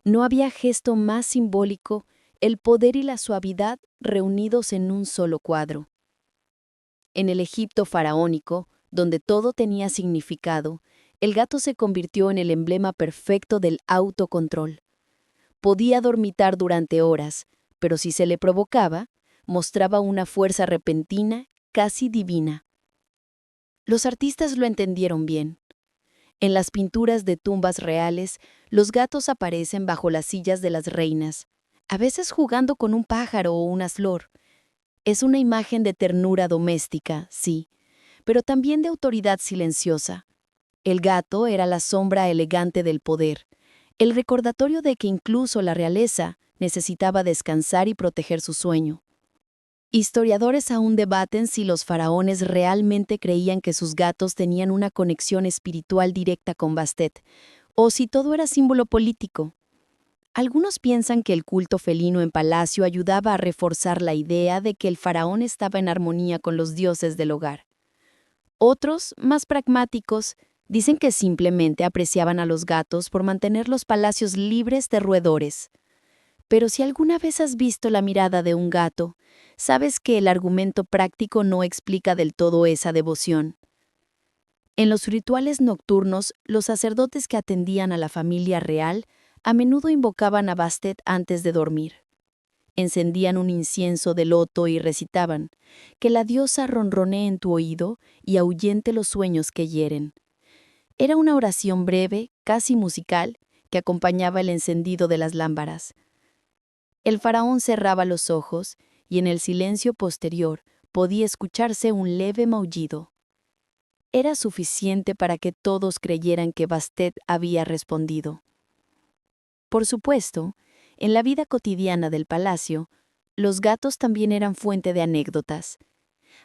[SPEAKER 2] No había gesto más simbólico, el poder y la suavidad reunidos en un solo cuadro. En el Egipto faraónico, donde todo tenía significado, el gato se convirtió en el emblema perfecto del autocontrol. Podía dormitar durante horas, pero si se le provocaba, mostraba una fuerza repentina, casi divina. Los artistas lo entendieron bien. En las pinturas de tumbas reales, los gatos aparecen bajo las sillas de las reinas, a veces jugando con un pájaro o una flor. Es una imagen de ternura doméstica, sí, pero también de autoridad silenciosa. El gato era la sombra elegante del poder, el recordatorio de que incluso la realeza necesitaba descansar y proteger su sueño. Historiadores aún debaten si los faraones realmente creían que sus gatos tenían una conexión espiritual directa con Bastet, o si todo era símbolo político. Algunos piensan que el culto felino en palacio ayudaba a reforzar la idea de que el faraón estaba en armonía con los dioses del hogar. Otros, más pragmáticos, dicen que simplemente apreciaban a los gatos por mantener los palacios libres de roedores.
[SPEAKER 1] Pero si alguna vez has visto la mirada de un gato, sabes que el argumento práctico no explica del todo esa devoción. En los rituales nocturnos, los sacerdotes que atendían a la familia real a menudo invocaban a Bastet antes de dormir. Encendían un incienso de loto y recitaban: «Que la diosa ronronee en tu oído y ahuyente los sueños que hieren». Era una oración breve, casi musical, que acompañaba el encendido de las lámparas. El faraón cerraba los ojos y en el silencio posterior podía escucharse un leve maullido. Era suficiente para que todos creyeran que Bastet había respondido. Por supuesto, en la vida cotidiana del palacio, los gatos también eran fuente de anécdotas.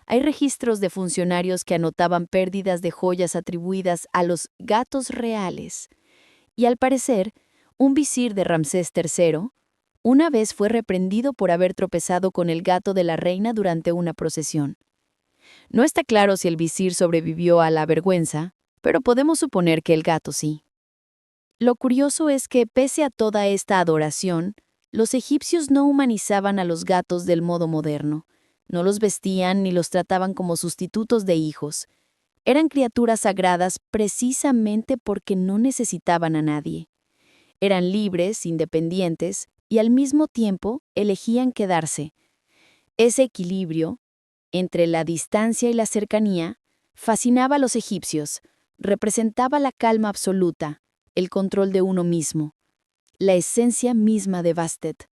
[SPEAKER 1] Hay registros de funcionarios que anotaban pérdidas de joyas atribuidas a los gatos reales. Y al parecer, un visir de Ramsés III una vez fue reprendido por haber tropezado con el gato de la reina durante una procesión. No está claro si el visir sobrevivió a la vergüenza, pero podemos suponer que el gato sí. Lo curioso es que, pese a toda esta adoración, los egipcios no humanizaban a los gatos del modo moderno. No los vestían ni los trataban como sustitutos de hijos. Eran criaturas sagradas precisamente porque no necesitaban a nadie. Eran libres, independientes y al mismo tiempo elegían quedarse. Ese equilibrio entre la distancia y la cercanía fascinaba a los egipcios, representaba la calma absoluta, el control de uno mismo, la esencia misma de Bastet.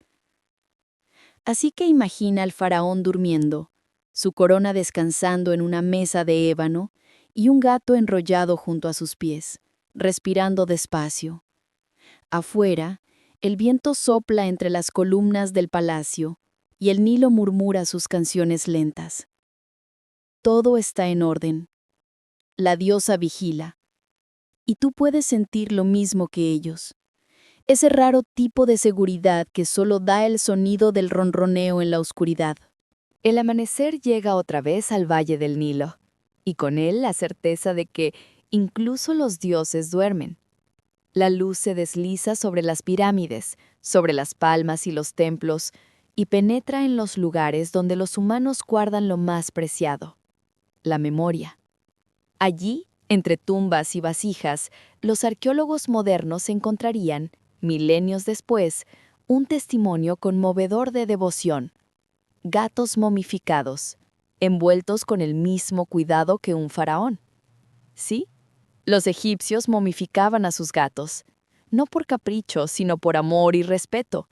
[SPEAKER 1] Así que imagina al faraón durmiendo, su corona descansando en una mesa de ébano y un gato enrollado junto a sus pies, respirando despacio. Afuera, el viento sopla entre las columnas del palacio y el Nilo murmura sus canciones lentas. Todo está en orden. La diosa vigila. Y tú puedes sentir lo mismo que ellos. Ese raro tipo de seguridad que solo da el sonido del ronroneo en la oscuridad.
[SPEAKER 2] El amanecer llega otra vez al Valle del Nilo, y con él la certeza de que incluso los dioses duermen. La luz se desliza sobre las pirámides, sobre las palmas y los templos, y penetra en los lugares donde los humanos guardan lo más preciado: la memoria. Allí, entre tumbas y vasijas, los arqueólogos modernos encontrarían, milenios después, un testimonio conmovedor de devoción: gatos momificados, envueltos con el mismo cuidado que un faraón. Sí, los egipcios momificaban a sus gatos, no por capricho, sino por amor y respeto.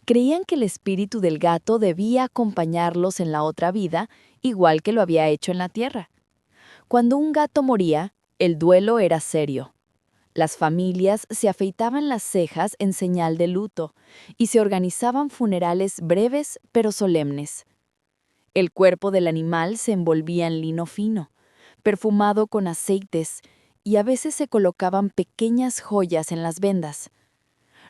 [SPEAKER 2] Creían que el espíritu del gato debía acompañarlos en la otra vida, igual que lo había hecho en la tierra. Cuando un gato moría, el duelo era serio. Las familias se afeitaban las cejas en señal de luto y se organizaban funerales breves pero solemnes. El cuerpo del animal se envolvía en lino fino, perfumado con aceites, y a veces se colocaban pequeñas joyas en las vendas.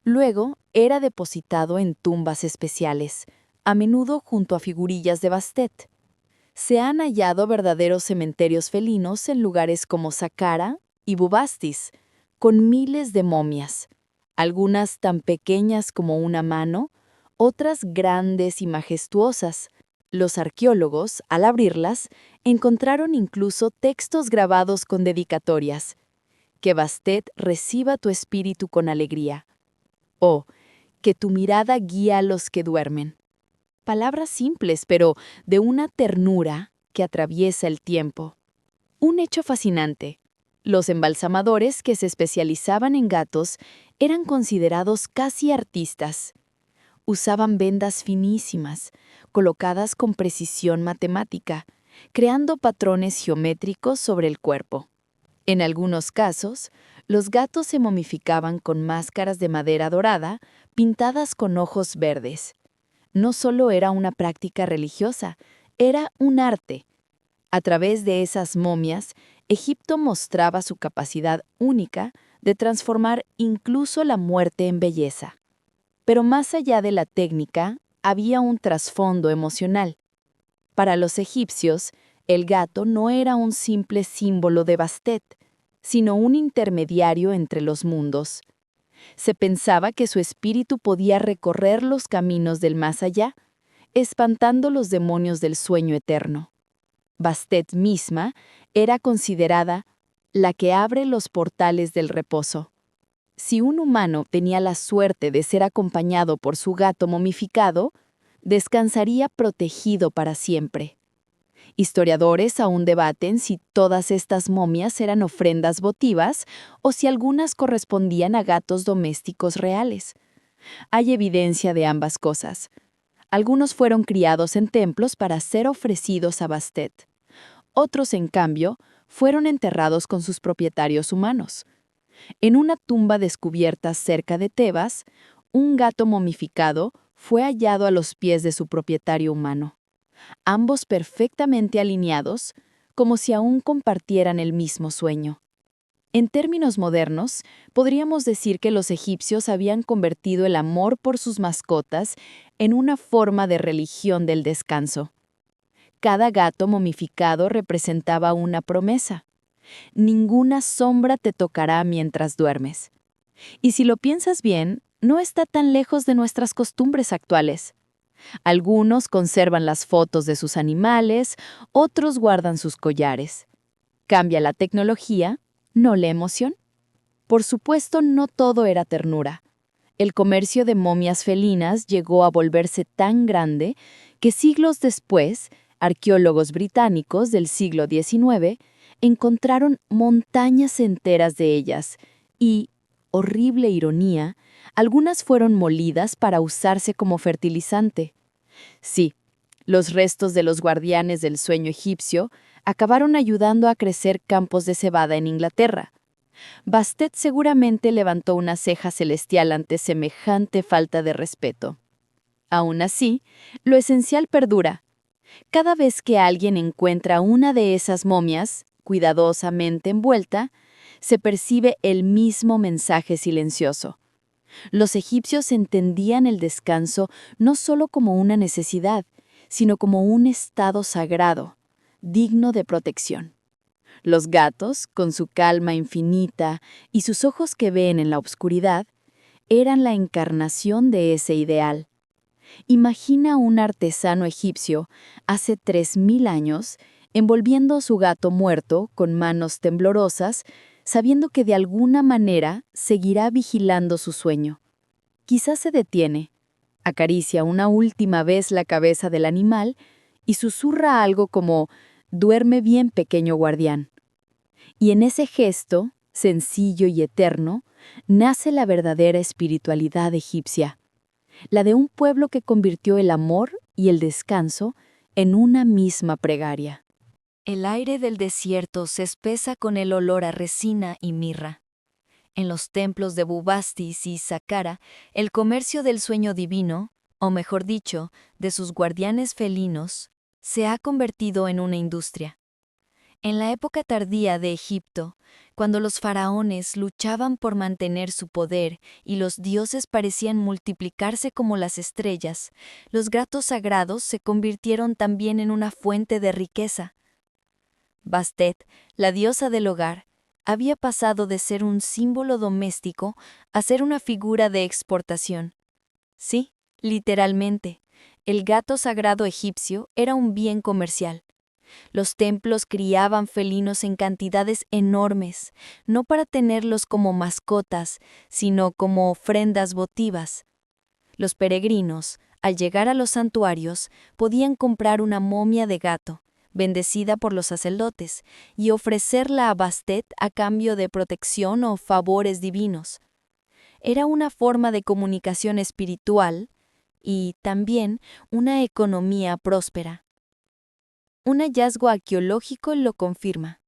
[SPEAKER 2] Luego era depositado en tumbas especiales, a menudo junto a figurillas de Bastet. Se han hallado verdaderos cementerios felinos en lugares como Saqqara y Bubastis, con miles de momias, algunas tan pequeñas como una mano, otras grandes y majestuosas. Los arqueólogos, al abrirlas, encontraron incluso textos grabados con dedicatorias: «Que Bastet reciba tu espíritu con alegría», o «Que tu mirada guía a los que duermen». Palabras simples, pero de una ternura que atraviesa el tiempo. Un hecho fascinante: los embalsamadores que se especializaban en gatos eran considerados casi artistas. Usaban vendas finísimas, colocadas con precisión matemática, creando patrones geométricos sobre el cuerpo. En algunos casos, los gatos se momificaban con máscaras de madera dorada pintadas con ojos verdes. No solo era una práctica religiosa, era un arte. A través de esas momias, Egipto mostraba su capacidad única de transformar incluso la muerte en belleza. Pero más allá de la técnica, había un trasfondo emocional. Para los egipcios, el gato no era un simple símbolo de Bastet, sino un intermediario entre los mundos.
[SPEAKER 1] Se pensaba que su espíritu podía recorrer los caminos del más allá, espantando los demonios del sueño eterno. Bastet misma era considerada la que abre los portales del reposo. Si un humano tenía la suerte de ser acompañado por su gato momificado, descansaría protegido para siempre. Historiadores aún debaten si todas estas momias eran ofrendas votivas o si algunas correspondían a gatos domésticos reales. Hay evidencia de ambas cosas. Algunos fueron criados en templos para ser ofrecidos a Bastet. Otros, en cambio, fueron enterrados con sus propietarios humanos. En una tumba descubierta cerca de Tebas, un gato momificado fue hallado a los pies de su propietario humano, ambos perfectamente alineados, como si aún compartieran el mismo sueño. En términos modernos, podríamos decir que los egipcios habían convertido el amor por sus mascotas en una forma de religión del descanso. Cada gato momificado representaba una promesa. Ninguna sombra te tocará mientras duermes. Y si lo piensas bien, no está tan lejos de nuestras costumbres actuales. Algunos conservan las fotos de sus animales, otros guardan sus collares. ¿Cambia la tecnología, no la emoción? Por supuesto, no todo era ternura. El comercio de momias felinas llegó a volverse tan grande que siglos después, arqueólogos británicos del siglo XIX encontraron montañas enteras de ellas y, horrible ironía, algunas fueron molidas para usarse como fertilizante. Sí, los restos de los guardianes del sueño egipcio acabaron ayudando a crecer campos de cebada en Inglaterra. Bastet seguramente levantó una ceja celestial ante semejante falta de respeto. Aún así, lo esencial perdura. Cada vez que alguien encuentra una de esas momias, cuidadosamente envuelta, se percibe el mismo mensaje silencioso. Los egipcios entendían el descanso no solo como una necesidad, sino como un estado sagrado, digno de protección. Los gatos, con su calma infinita y sus ojos que ven en la oscuridad, eran la encarnación de ese ideal. Imagina a un artesano egipcio, hace 3000 años, envolviendo su gato muerto con manos temblorosas, sabiendo que de alguna manera seguirá vigilando su sueño. Quizás se detiene, acaricia una última vez la cabeza del animal y susurra algo como «Duerme bien, pequeño guardián». Y en ese gesto, sencillo y eterno, nace la verdadera espiritualidad egipcia, la de un pueblo que convirtió el amor y el descanso en una misma plegaria.
[SPEAKER 2] El aire del desierto se espesa con el olor a resina y mirra. En los templos de Bubastis y Saqqara, el comercio del sueño divino, o mejor dicho, de sus guardianes felinos, se ha convertido en una industria. En la época tardía de Egipto, cuando los faraones luchaban por mantener su poder y los dioses parecían multiplicarse como las estrellas, los gatos sagrados se convirtieron también en una fuente de riqueza. Bastet, la diosa del hogar, había pasado de ser un símbolo doméstico a ser una figura de exportación. Sí, literalmente, el gato sagrado egipcio era un bien comercial. Los templos criaban felinos en cantidades enormes, no para tenerlos como mascotas, sino como ofrendas votivas. Los peregrinos, al llegar a los santuarios, podían comprar una momia de gato, bendecida por los sacerdotes, y ofrecerla a Bastet a cambio de protección o favores divinos. Era una forma de comunicación espiritual y también una economía próspera. Un hallazgo arqueológico lo confirma.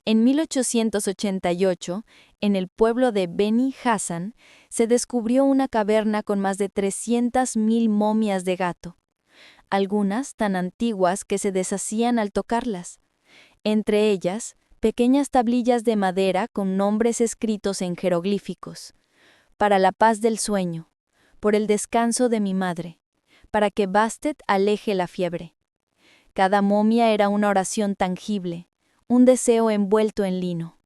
[SPEAKER 2] En 1888, en el pueblo de Beni Hassan, se descubrió una caverna con más de 300.000 momias de gato, algunas tan antiguas que se deshacían al tocarlas. Entre ellas, pequeñas tablillas de madera con nombres escritos en jeroglíficos. Para la paz del sueño, por el descanso de mi madre, para que Bastet aleje la fiebre. Cada momia era una oración tangible, un deseo envuelto en lino.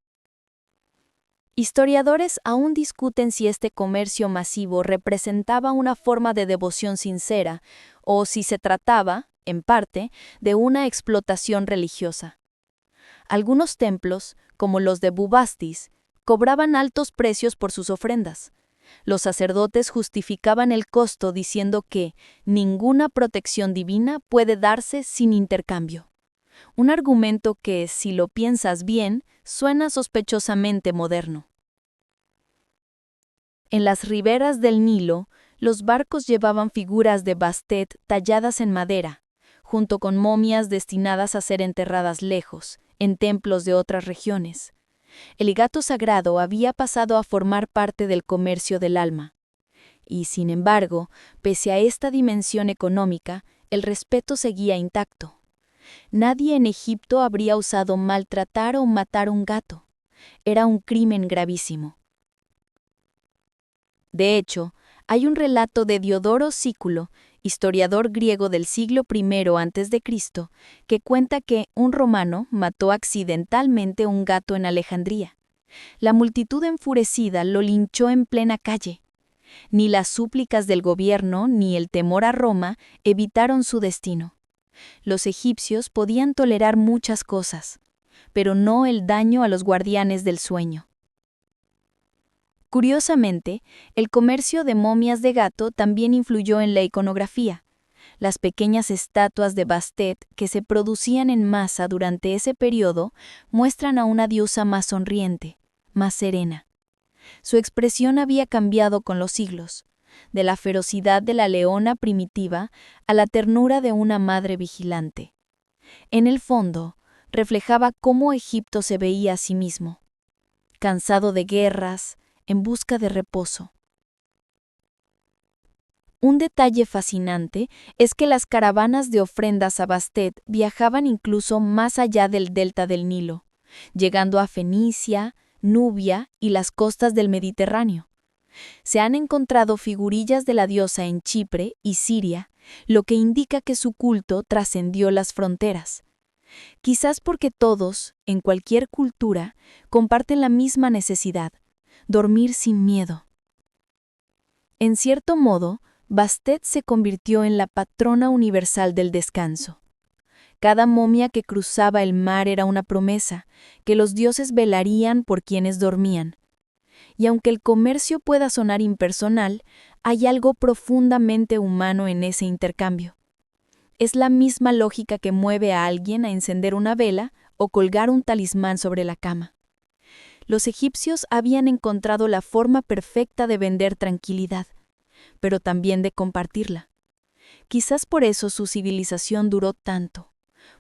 [SPEAKER 2] Historiadores aún discuten si este comercio masivo representaba una forma de devoción sincera o si se trataba, en parte, de una explotación religiosa. Algunos templos, como los de Bubastis, cobraban altos precios por sus ofrendas. Los sacerdotes justificaban el costo diciendo que ninguna protección divina puede darse sin intercambio. Un argumento que, si lo piensas bien, suena sospechosamente moderno. En las riberas del Nilo, los barcos llevaban figuras de Bastet talladas en madera, junto con momias destinadas a ser enterradas lejos, en templos de otras regiones. El gato sagrado había pasado a formar parte del comercio del alma. Y, sin embargo, pese a esta dimensión económica, el respeto seguía intacto. Nadie en Egipto habría osado maltratar o matar un gato. Era un crimen gravísimo. De hecho, hay un relato de Diodoro Sículo, historiador griego del siglo I a.C., que cuenta que un romano mató accidentalmente un gato en Alejandría. La multitud enfurecida lo linchó en plena calle. Ni las súplicas del gobierno ni el temor a Roma evitaron su destino. Los egipcios podían tolerar muchas cosas, pero no el daño a los guardianes del sueño. Curiosamente, el comercio de momias de gato también influyó en la iconografía. Las pequeñas estatuas de Bastet que se producían en masa durante ese periodo muestran a una diosa más sonriente, más serena. Su expresión había cambiado con los siglos, de la ferocidad de la leona primitiva a la ternura de una madre vigilante. En el fondo, reflejaba cómo Egipto se veía a sí mismo, cansado de guerras, en busca de reposo. Un detalle fascinante es que las caravanas de ofrendas a Bastet viajaban incluso más allá del delta del Nilo, llegando a Fenicia, Nubia y las costas del Mediterráneo. Se han encontrado figurillas de la diosa en Chipre y Siria, lo que indica que su culto trascendió las fronteras. Quizás porque todos, en cualquier cultura, comparten la misma necesidad: dormir sin miedo. En cierto modo, Bastet se convirtió en la patrona universal del descanso. Cada momia que cruzaba el mar era una promesa, que los dioses velarían por quienes dormían. Y aunque el comercio pueda sonar impersonal, hay algo profundamente humano en ese intercambio. Es la misma lógica que mueve a alguien a encender una vela o colgar un talismán sobre la cama. Los egipcios habían encontrado la forma perfecta de vender tranquilidad, pero también de compartirla. Quizás por eso su civilización duró tanto,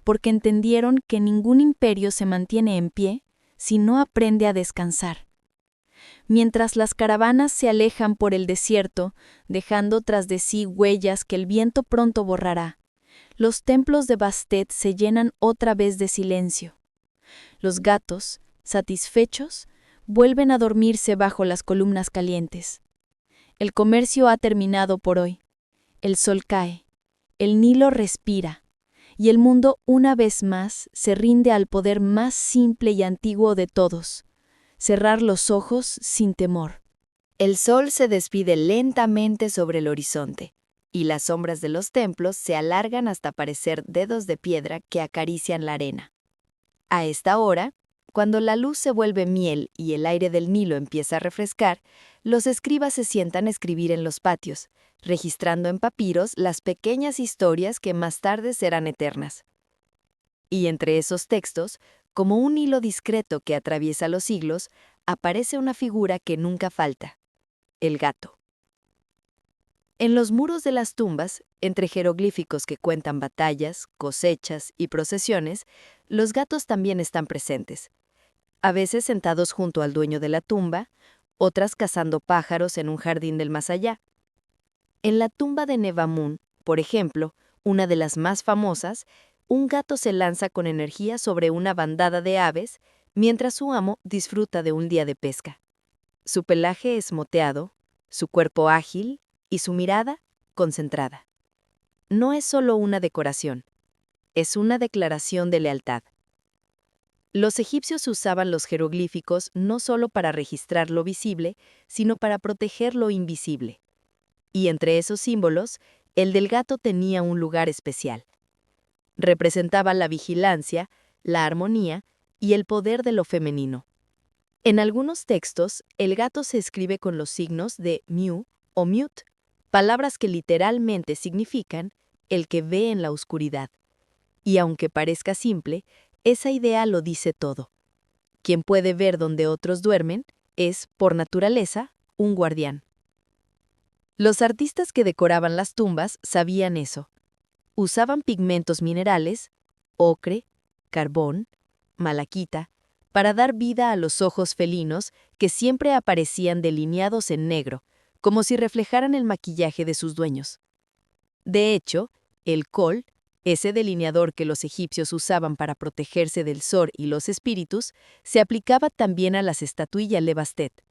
[SPEAKER 2] porque entendieron que ningún imperio se mantiene en pie si no aprende a descansar. Mientras las caravanas se alejan por el desierto, dejando tras de sí huellas que el viento pronto borrará, los templos de Bastet se llenan otra vez de silencio. Los gatos, satisfechos, vuelven a dormirse bajo las columnas calientes. El comercio ha terminado por hoy. El sol cae, el Nilo respira, y el mundo una vez más se rinde al poder más simple y antiguo de todos: cerrar los ojos sin temor.
[SPEAKER 1] El sol se despide lentamente sobre el horizonte, y las sombras de los templos se alargan hasta parecer dedos de piedra que acarician la arena. A esta hora, cuando la luz se vuelve miel y el aire del Nilo empieza a refrescar, los escribas se sientan a escribir en los patios, registrando en papiros las pequeñas historias que más tarde serán eternas. Y entre esos textos, como un hilo discreto que atraviesa los siglos, aparece una figura que nunca falta: el gato. En los muros de las tumbas, entre jeroglíficos que cuentan batallas, cosechas y procesiones, los gatos también están presentes. A veces sentados junto al dueño de la tumba, otras cazando pájaros en un jardín del más allá. En la tumba de Nebamun, por ejemplo, una de las más famosas, un gato se lanza con energía sobre una bandada de aves, mientras su amo disfruta de un día de pesca. Su pelaje es moteado, su cuerpo ágil y su mirada concentrada. No es solo una decoración, es una declaración de lealtad. Los egipcios usaban los jeroglíficos no solo para registrar lo visible, sino para proteger lo invisible. Y entre esos símbolos, el del gato tenía un lugar especial. Representaba la vigilancia, la armonía y el poder de lo femenino. En algunos textos, el gato se escribe con los signos de Mu o Mut, palabras que literalmente significan el que ve en la oscuridad. Y aunque parezca simple, esa idea lo dice todo. Quien puede ver donde otros duermen es, por naturaleza, un guardián. Los artistas que decoraban las tumbas sabían eso. Usaban pigmentos minerales, ocre, carbón, malaquita, para dar vida a los ojos felinos que siempre aparecían delineados en negro, como si reflejaran el maquillaje de sus dueños. De hecho, el col, ese delineador que los egipcios usaban para protegerse del sol y los espíritus, se aplicaba también a las estatuillas de Bastet.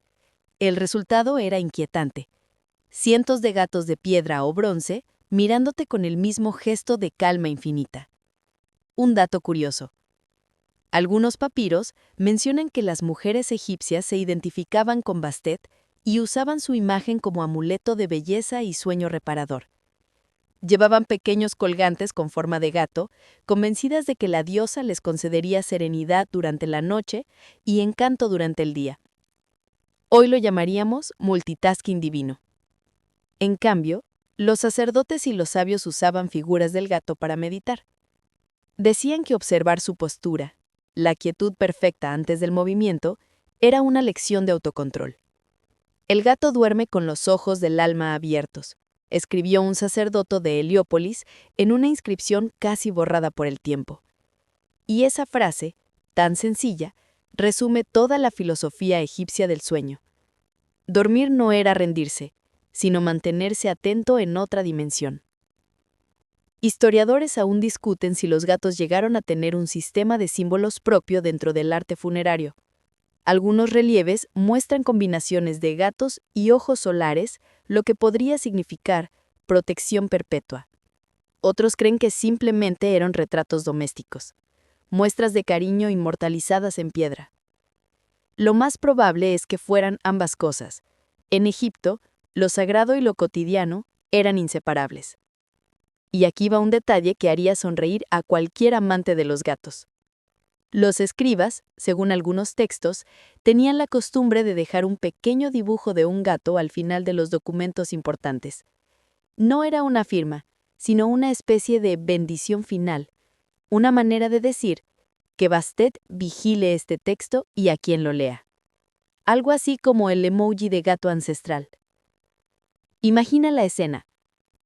[SPEAKER 1] El resultado era inquietante. Cientos de gatos de piedra o bronce mirándote con el mismo gesto de calma infinita. Un dato curioso. Algunos papiros mencionan que las mujeres egipcias se identificaban con Bastet y usaban su imagen como amuleto de belleza y sueño reparador. Llevaban pequeños colgantes con forma de gato, convencidas de que la diosa les concedería serenidad durante la noche y encanto durante el día. Hoy lo llamaríamos multitasking divino. En cambio, los sacerdotes y los sabios usaban figuras del gato para meditar. Decían que observar su postura, la quietud perfecta antes del movimiento, era una lección de autocontrol. El gato duerme con los ojos del alma abiertos, escribió un sacerdote de Heliópolis en una inscripción casi borrada por el tiempo. Y esa frase, tan sencilla, resume toda la filosofía egipcia del sueño. Dormir no era rendirse, sino mantenerse atento en otra dimensión. Historiadores aún discuten si los gatos llegaron a tener un sistema de símbolos propio dentro del arte funerario. Algunos relieves muestran combinaciones de gatos y ojos solares, lo que podría significar protección perpetua. Otros creen que simplemente eran retratos domésticos, muestras de cariño inmortalizadas en piedra. Lo más probable es que fueran ambas cosas. En Egipto, lo sagrado y lo cotidiano eran inseparables. Y aquí va un detalle que haría sonreír a cualquier amante de los gatos. Los escribas, según algunos textos, tenían la costumbre de dejar un pequeño dibujo de un gato al final de los documentos importantes. No era una firma, sino una especie de bendición final, una manera de decir que Bastet vigile este texto y a quien lo lea. Algo así como el emoji de gato ancestral. Imagina la escena.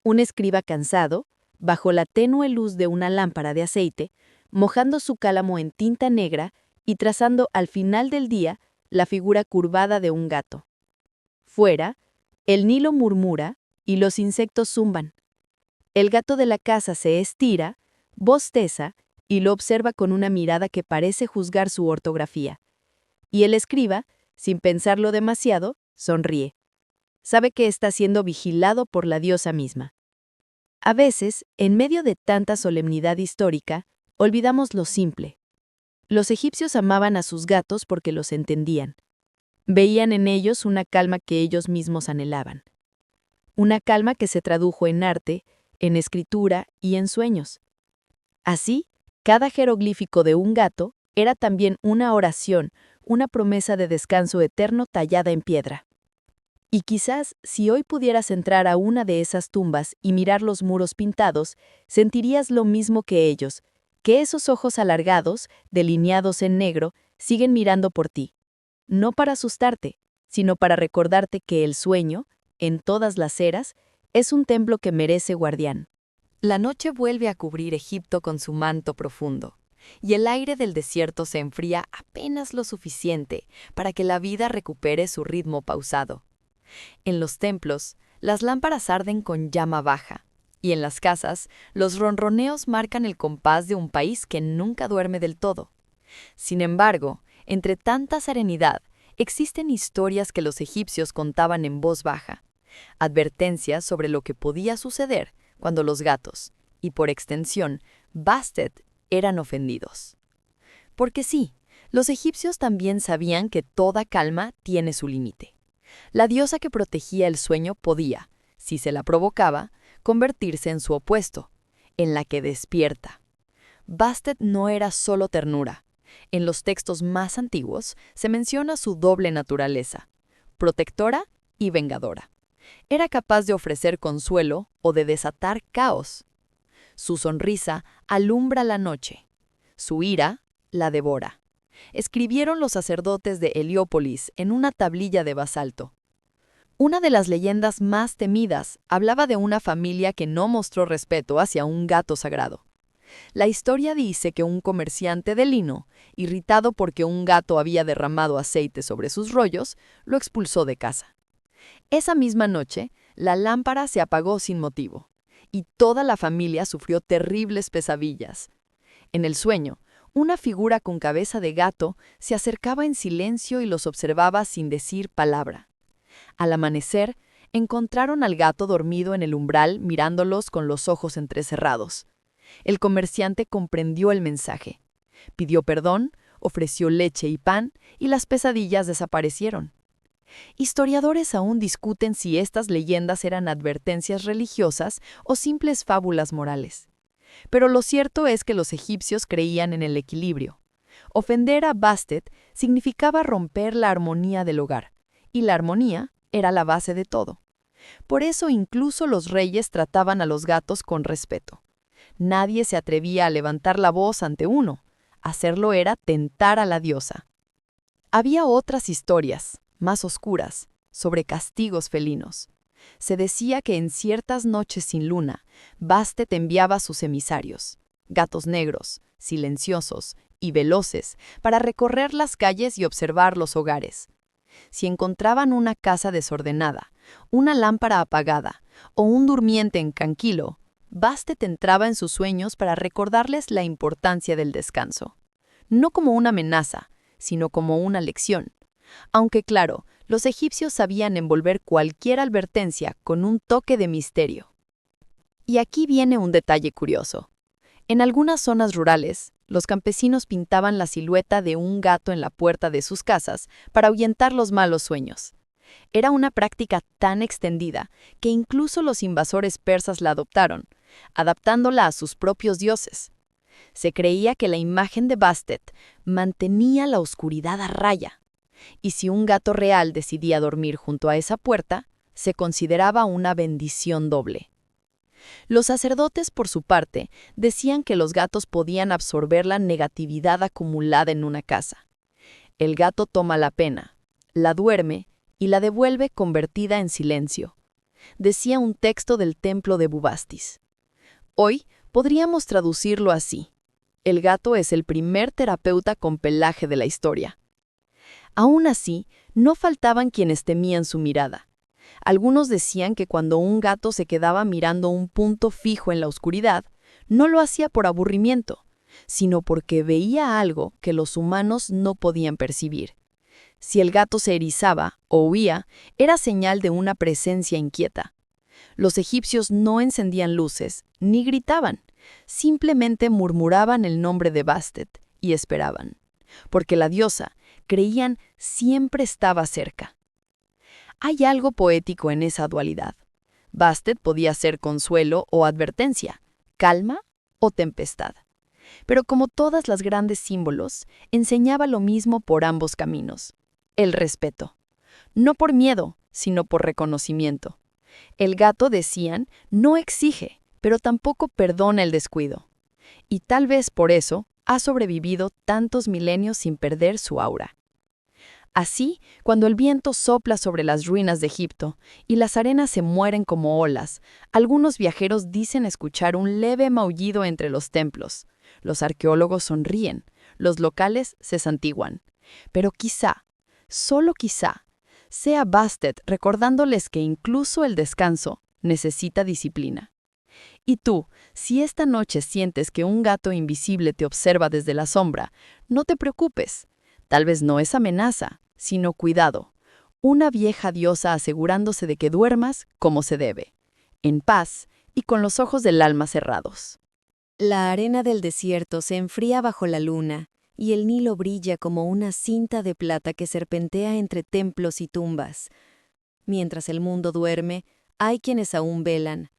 [SPEAKER 1] Un escriba cansado, bajo la tenue luz de una lámpara de aceite, mojando su cálamo en tinta negra y trazando al final del día la figura curvada de un gato. Fuera, el Nilo murmura y los insectos zumban. El gato de la casa se estira, bosteza y lo observa con una mirada que parece juzgar su ortografía. Y el escriba, sin pensarlo demasiado, sonríe. Sabe que está siendo vigilado por la diosa misma. A veces, en medio de tanta solemnidad histórica, olvidamos lo simple. Los egipcios amaban a sus gatos porque los entendían. Veían en ellos una calma que ellos mismos anhelaban. Una calma que se tradujo en arte, en escritura y en sueños. Así, cada jeroglífico de un gato era también una oración, una promesa de descanso eterno tallada en piedra. Y quizás, si hoy pudieras entrar a una de esas tumbas y mirar los muros pintados, sentirías lo mismo que ellos, que esos ojos alargados, delineados en negro, siguen mirando por ti. No para asustarte, sino para recordarte que el sueño, en todas las eras, es un templo que merece guardián.
[SPEAKER 2] La noche vuelve a cubrir Egipto con su manto profundo, y el aire del desierto se enfría apenas lo suficiente para que la vida recupere su ritmo pausado. En los templos, las lámparas arden con llama baja, y en las casas, los ronroneos marcan el compás de un país que nunca duerme del todo. Sin embargo, entre tanta serenidad, existen historias que los egipcios contaban en voz baja, advertencias sobre lo que podía suceder cuando los gatos, y por extensión, Bastet, eran ofendidos. Porque sí,
[SPEAKER 1] Los egipcios también sabían que toda calma tiene su límite. La diosa que protegía el sueño podía, si se la provocaba, convertirse en su opuesto, en la que despierta. Bastet no era solo ternura. En los textos más antiguos se menciona su doble naturaleza, protectora y vengadora. Era capaz de ofrecer consuelo o de desatar caos. Su sonrisa alumbra la noche. Su ira la devora. Escribieron los sacerdotes de Heliópolis en una tablilla de basalto. Una de las leyendas más temidas hablaba de una familia que no mostró respeto hacia un gato sagrado. La historia dice que un comerciante de lino, irritado porque un gato había derramado aceite sobre sus rollos, lo expulsó de casa. Esa misma noche, la lámpara se apagó sin motivo, y toda la familia sufrió terribles pesadillas. En el sueño, una figura con cabeza de gato se acercaba en silencio y los observaba sin decir palabra. Al amanecer, encontraron al gato dormido en el umbral mirándolos con los ojos entrecerrados. El comerciante comprendió el mensaje. Pidió perdón, ofreció leche y pan, y las pesadillas desaparecieron. Historiadores aún discuten si estas leyendas eran advertencias religiosas o simples fábulas morales. Pero lo cierto es que los egipcios creían en el equilibrio. Ofender a Bastet significaba romper la armonía del hogar, y la armonía era la base de todo. Por eso incluso los reyes trataban a los gatos con respeto. Nadie se atrevía a levantar la voz ante uno. Hacerlo era tentar a la diosa. Había otras historias, más oscuras, sobre castigos felinos. Se decía que en ciertas noches sin luna, Bastet enviaba a sus emisarios, gatos negros, silenciosos y veloces, para recorrer las calles y observar los hogares. Si encontraban una casa desordenada, una lámpara apagada o un durmiente intranquilo, Bastet entraba en sus sueños para recordarles la importancia del descanso. No como una amenaza, sino como una lección. Aunque claro, los egipcios sabían envolver cualquier advertencia con un toque de misterio. Y aquí viene un detalle curioso. En algunas zonas rurales, los campesinos pintaban la silueta de un gato en la puerta de sus casas para ahuyentar los malos sueños. Era una práctica tan extendida que incluso los invasores persas la adoptaron, adaptándola a sus propios dioses. Se creía que la imagen de Bastet mantenía la oscuridad a raya, y si un gato real decidía dormir junto a esa puerta, se consideraba una bendición doble. Los sacerdotes, por su parte, decían que los gatos podían absorber la negatividad acumulada en una casa. El gato toma la pena, la duerme y la devuelve convertida en silencio, decía un texto del templo de Bubastis. Hoy podríamos traducirlo así: el gato es el primer terapeuta con pelaje de la historia. Aún así, no faltaban quienes temían su mirada. Algunos decían que cuando un gato se quedaba mirando un punto fijo en la oscuridad, no lo hacía por aburrimiento, sino porque veía algo que los humanos no podían percibir. Si el gato se erizaba o huía, era señal de una presencia inquieta. Los egipcios no encendían luces ni gritaban, simplemente murmuraban el nombre de Bastet y esperaban, porque la diosa, creían, siempre estaba cerca. Hay algo poético en esa dualidad. Bastet podía ser consuelo o advertencia, calma o tempestad. Pero como todas las grandes símbolos, enseñaba lo mismo por ambos caminos: el respeto. No por miedo, sino por reconocimiento. El gato, decían, no exige, pero tampoco perdona el descuido. Y tal vez por eso ha sobrevivido tantos milenios sin perder su aura. Así, cuando el viento sopla sobre las ruinas de Egipto y las arenas se mueren como olas, algunos viajeros dicen escuchar un leve maullido entre los templos. Los arqueólogos sonríen, los locales se santiguan. Pero quizá, solo quizá, sea Bastet recordándoles que incluso el descanso necesita disciplina. Y tú, si esta noche sientes que un gato invisible te observa desde la sombra, no te preocupes. Tal vez no es amenaza, sino cuidado. Una vieja diosa asegurándose de que duermas como se debe, en paz y con los ojos del alma cerrados.
[SPEAKER 2] La arena del desierto se enfría bajo la luna, y el Nilo brilla como una cinta de plata que serpentea entre templos y tumbas. Mientras el mundo duerme, hay quienes aún velan.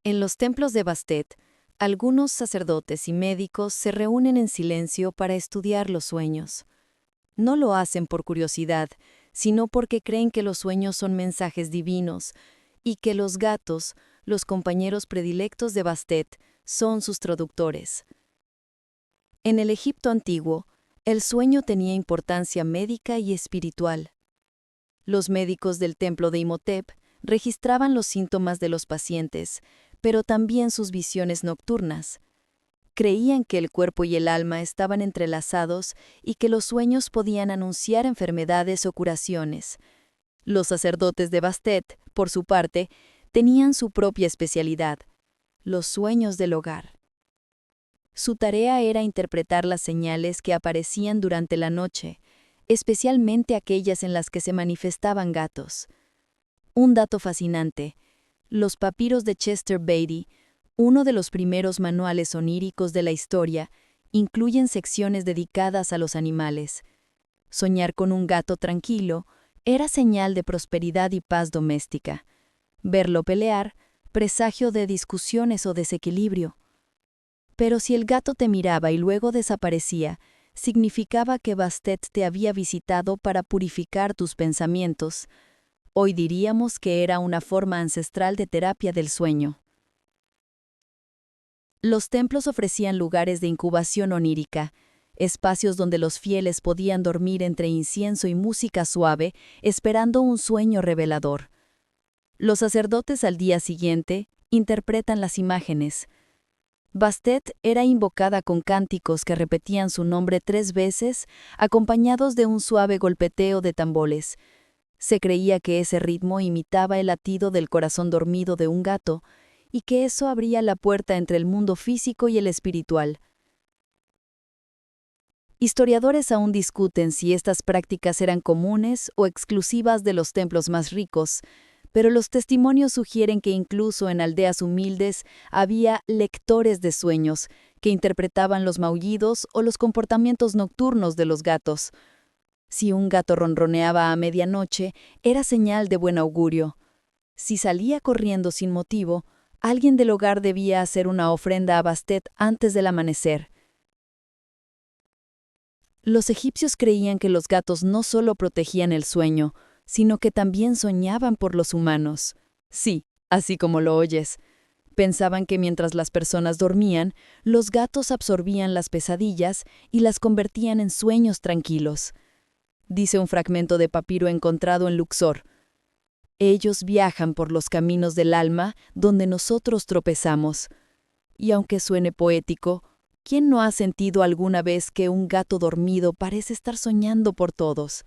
[SPEAKER 2] En los templos de Bastet, algunos sacerdotes y médicos se reúnen en silencio para estudiar los sueños. No lo hacen por curiosidad, sino porque creen que los sueños son mensajes divinos y que los gatos, los compañeros predilectos de Bastet, son sus traductores. En el Egipto antiguo, el sueño tenía importancia médica y espiritual. Los médicos del templo de Imhotep registraban los síntomas de los pacientes, pero también sus visiones nocturnas. Creían que el cuerpo y el alma estaban entrelazados y que los sueños podían anunciar enfermedades o curaciones. Los sacerdotes de Bastet, por su parte, tenían su propia especialidad: los sueños del hogar. Su tarea era interpretar las señales que aparecían durante la noche, especialmente aquellas en las que se manifestaban gatos. Un dato fascinante: los papiros de Chester Beatty, uno de los primeros manuales oníricos de la historia, incluyen secciones dedicadas a los animales. Soñar con un gato tranquilo era señal de prosperidad y paz doméstica. Verlo pelear, presagio de discusiones o desequilibrio. Pero si el gato te miraba y luego desaparecía, significaba que Bastet te había visitado para purificar tus pensamientos. Hoy diríamos que era una forma ancestral de terapia del sueño. Los templos ofrecían lugares de incubación onírica, espacios donde los fieles podían dormir entre incienso y música suave, esperando un sueño revelador. Los sacerdotes al día siguiente interpretan las imágenes. Bastet era invocada con cánticos que repetían su nombre 3 veces, acompañados de un suave golpeteo de tambores. Se creía que ese ritmo imitaba el latido del corazón dormido de un gato, y que eso abría la puerta entre el mundo físico y el espiritual. Historiadores aún discuten si estas prácticas eran comunes o exclusivas de los templos más ricos, pero los testimonios sugieren que incluso en aldeas humildes había lectores de sueños que interpretaban los maullidos o los comportamientos nocturnos de los gatos. Si un gato ronroneaba a medianoche, era señal de buen augurio. Si salía corriendo sin motivo, alguien del hogar debía hacer una ofrenda a Bastet antes del amanecer. Los egipcios creían que los gatos no solo protegían el sueño, sino que también soñaban por los humanos. Sí, así como lo oyes. Pensaban que mientras las personas dormían, los gatos absorbían las pesadillas y las convertían en sueños tranquilos. Dice un fragmento de papiro encontrado en Luxor: ellos viajan por los caminos del alma donde nosotros tropezamos. Y aunque suene poético, ¿quién no ha sentido alguna vez que un gato dormido parece estar soñando por todos?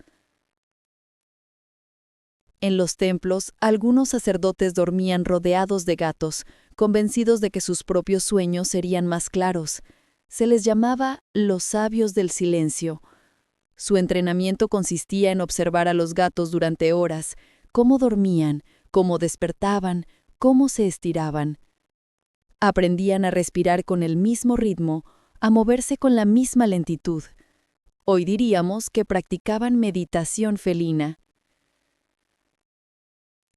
[SPEAKER 2] En los templos, algunos sacerdotes dormían rodeados de gatos, convencidos de que sus propios sueños serían más claros. Se les llamaba los sabios del silencio. Su entrenamiento consistía en observar a los gatos durante horas, cómo dormían, cómo despertaban, cómo se estiraban. Aprendían a respirar con el mismo ritmo, a moverse con la misma lentitud. Hoy diríamos que practicaban meditación felina.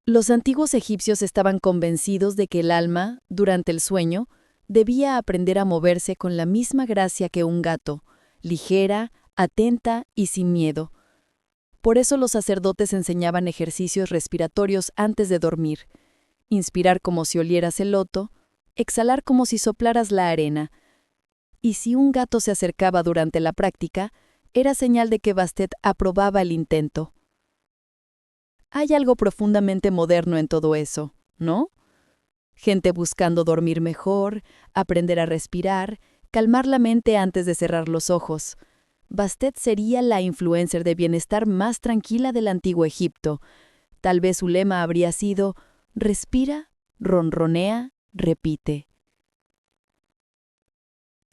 [SPEAKER 2] Los antiguos egipcios estaban convencidos de que el alma, durante el sueño, debía aprender a moverse con la misma gracia que un gato, ligera, atenta y sin miedo. Por eso los sacerdotes enseñaban ejercicios respiratorios antes de dormir: inspirar como si olieras el loto, exhalar como si soplaras la arena. Y si un gato se acercaba durante la práctica, era señal de que Bastet aprobaba el intento. Hay algo profundamente moderno en todo eso, ¿no? Gente buscando dormir mejor, aprender a respirar, calmar la mente antes de cerrar los ojos. Bastet sería la influencer de bienestar más tranquila del antiguo Egipto. Tal vez su lema habría sido: respira, ronronea, repite.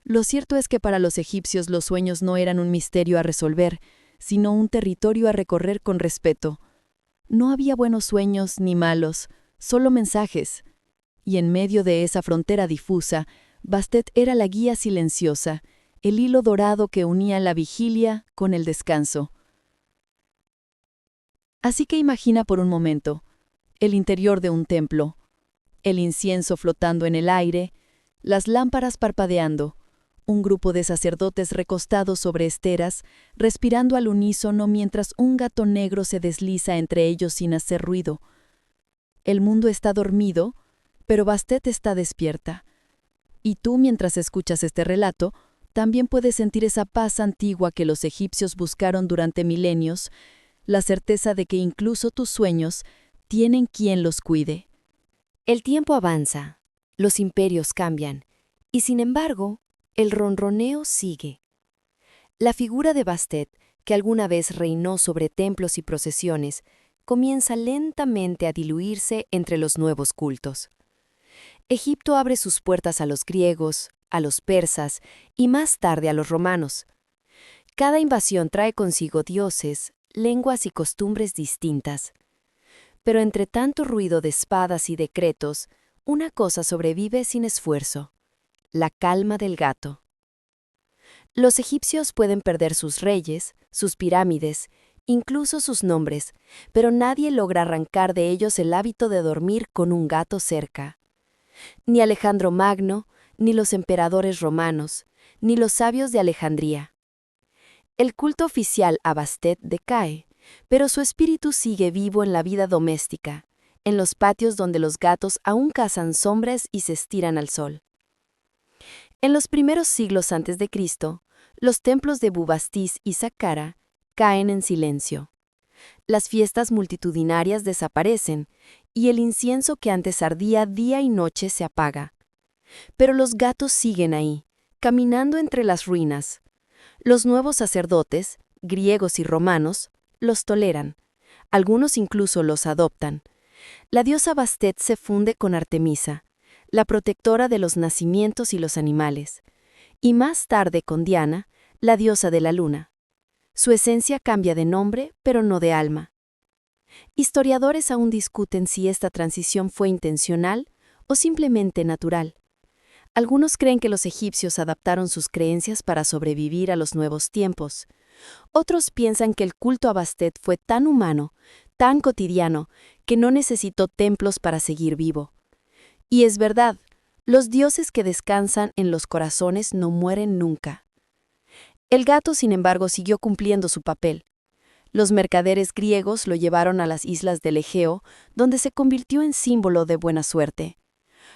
[SPEAKER 2] Lo cierto es que para los egipcios los sueños no eran un misterio a resolver, sino un territorio a recorrer con respeto. No había buenos sueños ni malos, solo mensajes. Y en medio de esa frontera difusa, Bastet era la guía silenciosa,
[SPEAKER 1] el hilo dorado que unía la vigilia con el descanso. Así que imagina por un momento el interior de un templo, el incienso flotando en el aire, las lámparas parpadeando, un grupo de sacerdotes recostados sobre esteras, respirando al unísono mientras un gato negro se desliza entre ellos sin hacer ruido. El mundo está dormido, pero Bastet está despierta. Y tú, mientras escuchas este relato, también puedes sentir esa paz antigua que los egipcios buscaron durante milenios, la certeza de que incluso tus sueños tienen quien los cuide.
[SPEAKER 2] El tiempo avanza, los imperios cambian, y sin embargo, el ronroneo sigue. La figura de Bastet, que alguna vez reinó sobre templos y procesiones, comienza lentamente a diluirse entre los nuevos cultos. Egipto abre sus puertas a los griegos, a los persas y más tarde a los romanos. Cada invasión trae consigo dioses, lenguas y costumbres distintas. Pero entre tanto ruido de espadas y decretos, una cosa sobrevive sin esfuerzo: la calma del gato. Los egipcios pueden perder sus reyes, sus pirámides, incluso sus nombres, pero nadie logra arrancar de ellos el hábito de dormir con un gato cerca. Ni Alejandro Magno, ni los emperadores romanos, ni los sabios de Alejandría. El culto oficial a Bastet decae, pero su espíritu sigue vivo en la vida doméstica, en los patios donde los gatos aún cazan sombras y se estiran al sol. En los primeros siglos antes de Cristo, los templos de Bubastis y Saqqara caen en silencio. Las fiestas multitudinarias desaparecen y el incienso que antes ardía día y noche se apaga. Pero los gatos siguen ahí, caminando entre las ruinas. Los nuevos sacerdotes, griegos y romanos, los toleran. Algunos incluso los adoptan. La diosa Bastet se funde con Artemisa, la protectora de los nacimientos y los animales, y más tarde con Diana, la diosa de la luna. Su esencia cambia de nombre, pero no de alma. Historiadores aún discuten si esta transición fue intencional o simplemente natural. Algunos creen que los egipcios adaptaron sus creencias para sobrevivir a los nuevos tiempos. Otros piensan que el culto a Bastet fue tan humano, tan cotidiano, que no necesitó templos para seguir vivo. Y es verdad, los dioses que descansan en los corazones no mueren nunca. El gato, sin embargo, siguió cumpliendo su papel. Los mercaderes griegos lo llevaron a las islas del Egeo, donde se convirtió en símbolo de buena suerte.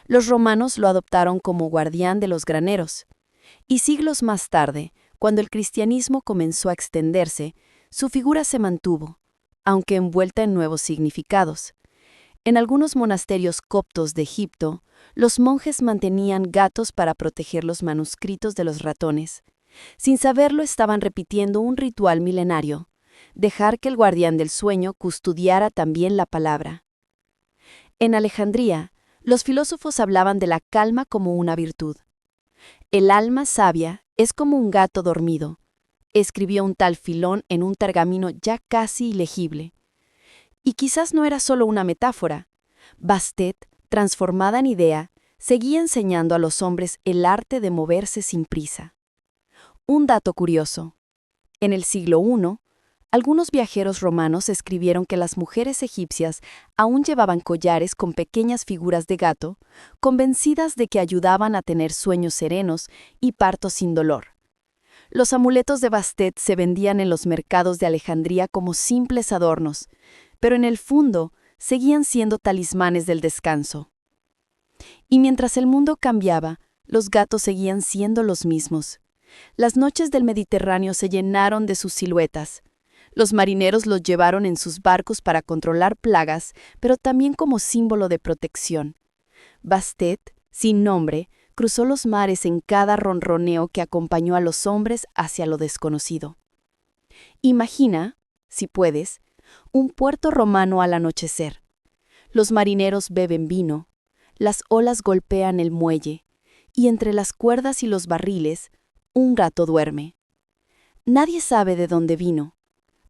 [SPEAKER 2] Los romanos lo adoptaron como guardián de los graneros. Y siglos más tarde, cuando el cristianismo comenzó a extenderse, su figura se mantuvo, aunque envuelta en nuevos significados. En algunos monasterios coptos de Egipto, los monjes mantenían gatos para proteger los manuscritos de los ratones. Sin saberlo, estaban repitiendo un ritual milenario: dejar que el guardián del sueño custodiara también la palabra. En Alejandría, los filósofos hablaban de la calma como una virtud. El alma sabia es como un gato dormido, escribió un tal Filón en un pergamino ya casi ilegible. Y quizás no era solo una metáfora. Bastet, transformada en idea, seguía enseñando a los hombres el arte de moverse sin prisa. Un dato curioso: en el siglo I, algunos viajeros romanos escribieron que las mujeres egipcias aún llevaban collares con pequeñas figuras de gato, convencidas de que ayudaban a tener sueños serenos y partos sin dolor. Los amuletos de Bastet se vendían en los mercados de Alejandría como simples adornos, pero en el fondo seguían siendo talismanes del descanso. Y mientras el mundo cambiaba, los gatos seguían siendo los mismos. Las noches del Mediterráneo se llenaron de sus siluetas. Los marineros los llevaron en sus barcos para controlar plagas, pero también como símbolo de protección. Bastet, sin nombre, cruzó los mares en cada ronroneo que acompañó a los hombres hacia lo desconocido. Imagina, si puedes, un puerto romano al anochecer. Los marineros beben vino, las olas golpean el muelle, y entre las cuerdas y los barriles, un gato duerme. Nadie sabe de dónde vino.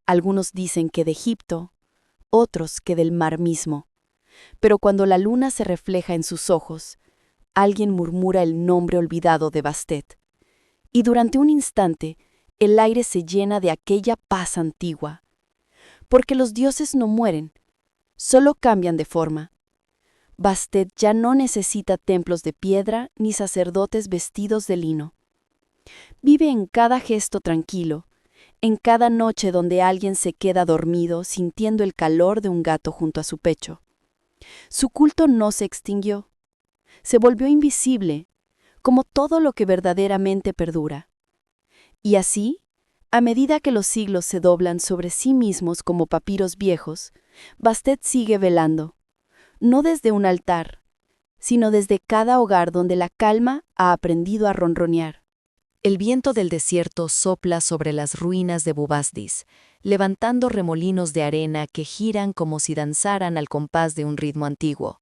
[SPEAKER 2] Algunos dicen que de Egipto, otros que del mar mismo. Pero cuando la luna se refleja en sus ojos, alguien murmura el nombre olvidado de Bastet.
[SPEAKER 1] Y durante un instante, el aire se llena de aquella paz antigua. Porque los dioses no mueren, solo cambian de forma. Bastet ya no necesita templos de piedra ni sacerdotes vestidos de lino. Vive en cada gesto tranquilo, en cada noche donde alguien se queda dormido sintiendo el calor de un gato junto a su pecho. Su culto no se extinguió, se volvió invisible, como todo lo que verdaderamente perdura. Y así, a medida que los siglos se doblan sobre sí mismos como papiros viejos, Bastet sigue velando, no desde un altar, sino desde cada hogar donde la calma ha aprendido a ronronear.
[SPEAKER 2] El viento del desierto sopla sobre las ruinas de Bubastis, levantando remolinos de arena que giran como si danzaran al compás de un ritmo antiguo.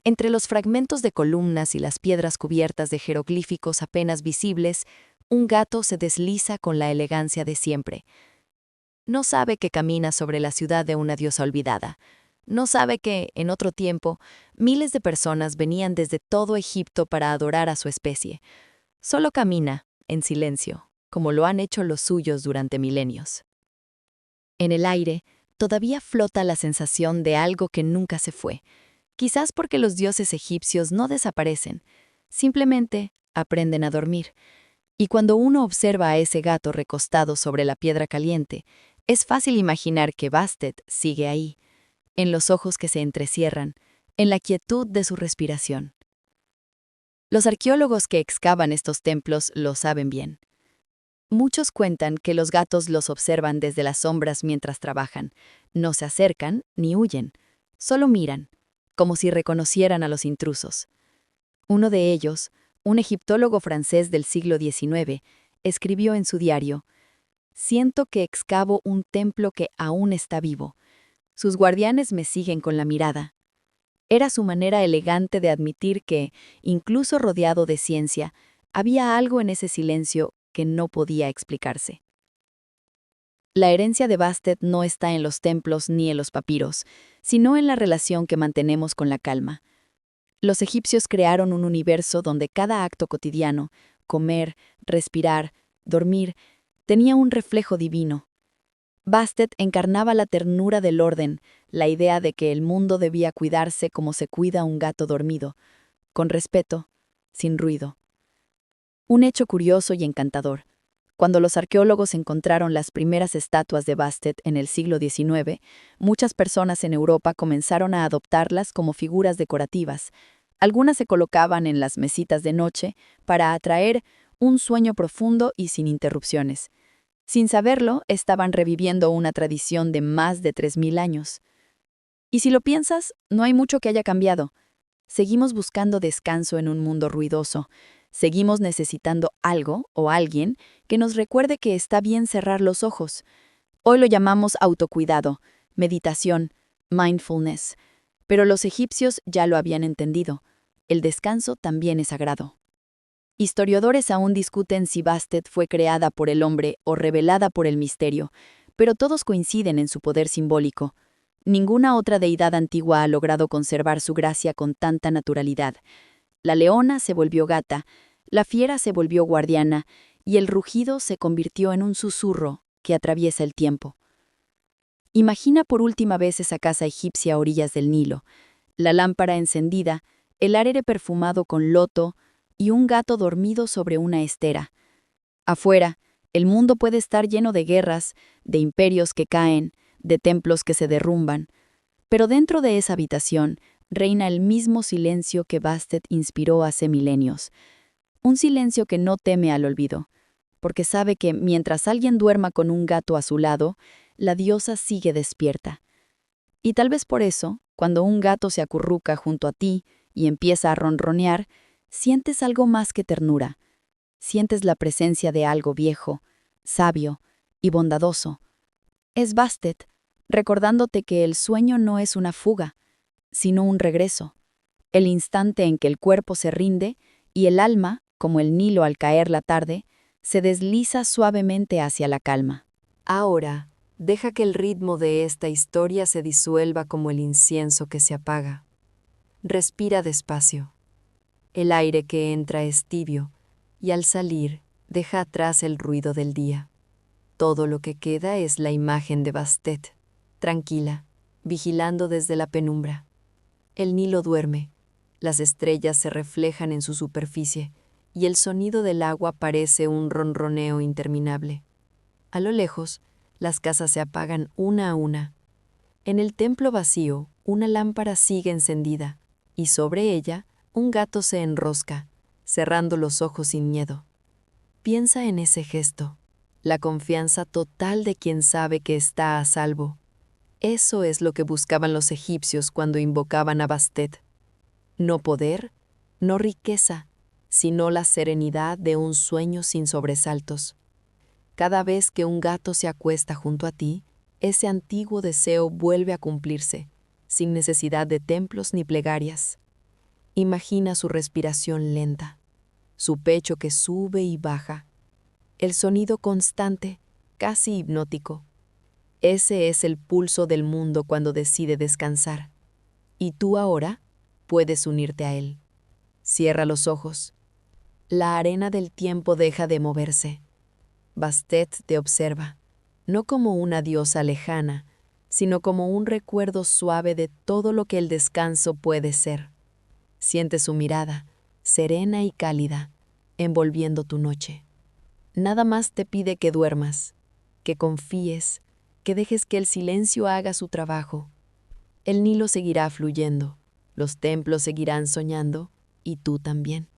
[SPEAKER 2] Entre los fragmentos de columnas y las piedras cubiertas de jeroglíficos apenas visibles, un gato se desliza con la elegancia de siempre. No sabe que camina sobre la ciudad de una diosa olvidada. No sabe que, en otro tiempo, miles de personas venían desde todo Egipto para adorar a su especie. Solo camina, en silencio, como lo han hecho los suyos durante milenios. En el aire, todavía flota la sensación de algo que nunca se fue. Quizás porque los dioses egipcios no desaparecen, simplemente aprenden a dormir. Y cuando uno observa a ese gato recostado sobre la piedra caliente, es fácil imaginar que Bastet sigue ahí, en los ojos que se entrecierran, en la quietud de su respiración. Los arqueólogos que excavan estos templos lo saben bien. Muchos cuentan que los gatos los observan desde las sombras mientras trabajan. No se acercan ni huyen, solo miran, como si reconocieran a los intrusos. Uno de ellos, un egiptólogo francés del siglo XIX, escribió en su diario: «Siento que excavo un templo que aún está vivo. Sus guardianes me siguen con la mirada». Era su manera elegante de admitir que, incluso rodeado de ciencia, había algo en ese silencio que no podía explicarse. La herencia de Bastet no está en los templos ni en los papiros, sino en la relación que mantenemos con la calma. Los egipcios crearon un universo donde cada acto cotidiano, comer, respirar, dormir, tenía un reflejo divino. Bastet encarnaba la ternura del orden, la idea de que el mundo debía cuidarse como se cuida un gato dormido, con respeto, sin ruido. Un hecho curioso y encantador. Cuando los arqueólogos encontraron las primeras estatuas de Bastet en el siglo XIX, muchas personas en Europa comenzaron a adoptarlas como figuras decorativas. Algunas se colocaban en las mesitas de noche para atraer un sueño profundo y sin interrupciones. Sin saberlo, estaban reviviendo una tradición de más de 3000 años. Y si lo piensas, no hay mucho que haya cambiado. Seguimos buscando descanso en un mundo ruidoso. Seguimos necesitando algo o alguien que nos recuerde que está bien cerrar los ojos. Hoy lo llamamos autocuidado, meditación, mindfulness. Pero los egipcios ya lo habían entendido. El descanso también es sagrado. Historiadores aún discuten si Bastet fue creada por el hombre o revelada por el misterio, pero todos coinciden en su poder simbólico. Ninguna otra deidad antigua ha logrado conservar su gracia con tanta naturalidad. La leona se volvió gata, la fiera se volvió guardiana, y el rugido se convirtió en un susurro que atraviesa el tiempo. Imagina por última vez esa casa egipcia a orillas del Nilo, la lámpara encendida, el aire perfumado con loto, y un gato dormido sobre una estera. Afuera, el mundo puede estar lleno de guerras, de imperios que caen, de templos que se derrumban, pero dentro de esa habitación reina el mismo silencio que Bastet inspiró hace milenios. Un silencio que no teme al olvido, porque sabe que mientras alguien duerma con un gato a su lado, la diosa sigue despierta. Y tal vez por eso, cuando un gato se acurruca junto a ti y empieza a ronronear, sientes algo más que ternura. Sientes la presencia de algo viejo, sabio y bondadoso. Es Bastet, recordándote que el sueño no es una fuga, sino un regreso. El instante en que el cuerpo se rinde y el alma, como el Nilo al caer la tarde, se desliza suavemente hacia la calma.
[SPEAKER 3] Ahora, deja que el ritmo de esta historia se disuelva como el incienso que se apaga. Respira despacio. El aire que entra es tibio, y al salir Deja atrás el ruido del día. Todo lo que queda es la imagen de Bastet, tranquila, vigilando desde la penumbra. El Nilo duerme, las estrellas se reflejan en su superficie, y el sonido del agua parece un ronroneo interminable. A lo lejos, las casas se apagan una a una. En el templo vacío, una lámpara sigue encendida, y sobre ella, un gato se enrosca, cerrando los ojos sin miedo. Piensa en ese gesto, la confianza total de quien sabe que está a salvo. Eso es lo que buscaban los egipcios cuando invocaban a Bastet. No poder, no riqueza, sino la serenidad de un sueño sin sobresaltos. Cada vez que un gato se acuesta junto a ti, ese antiguo deseo vuelve a cumplirse, sin necesidad de templos ni plegarias. Imagina su respiración lenta, su pecho que sube y baja, el sonido constante, casi hipnótico. Ese es el pulso del mundo cuando decide descansar. Y tú ahora puedes unirte a él. Cierra los ojos. La arena del tiempo deja de moverse. Bastet te observa, no como una diosa lejana, sino como un recuerdo suave de todo lo que el descanso puede ser. Siente su mirada, serena y cálida, envolviendo tu noche. Nada más te pide que duermas, que confíes, que dejes que el silencio haga su trabajo. El Nilo seguirá fluyendo, los templos seguirán soñando, y tú también.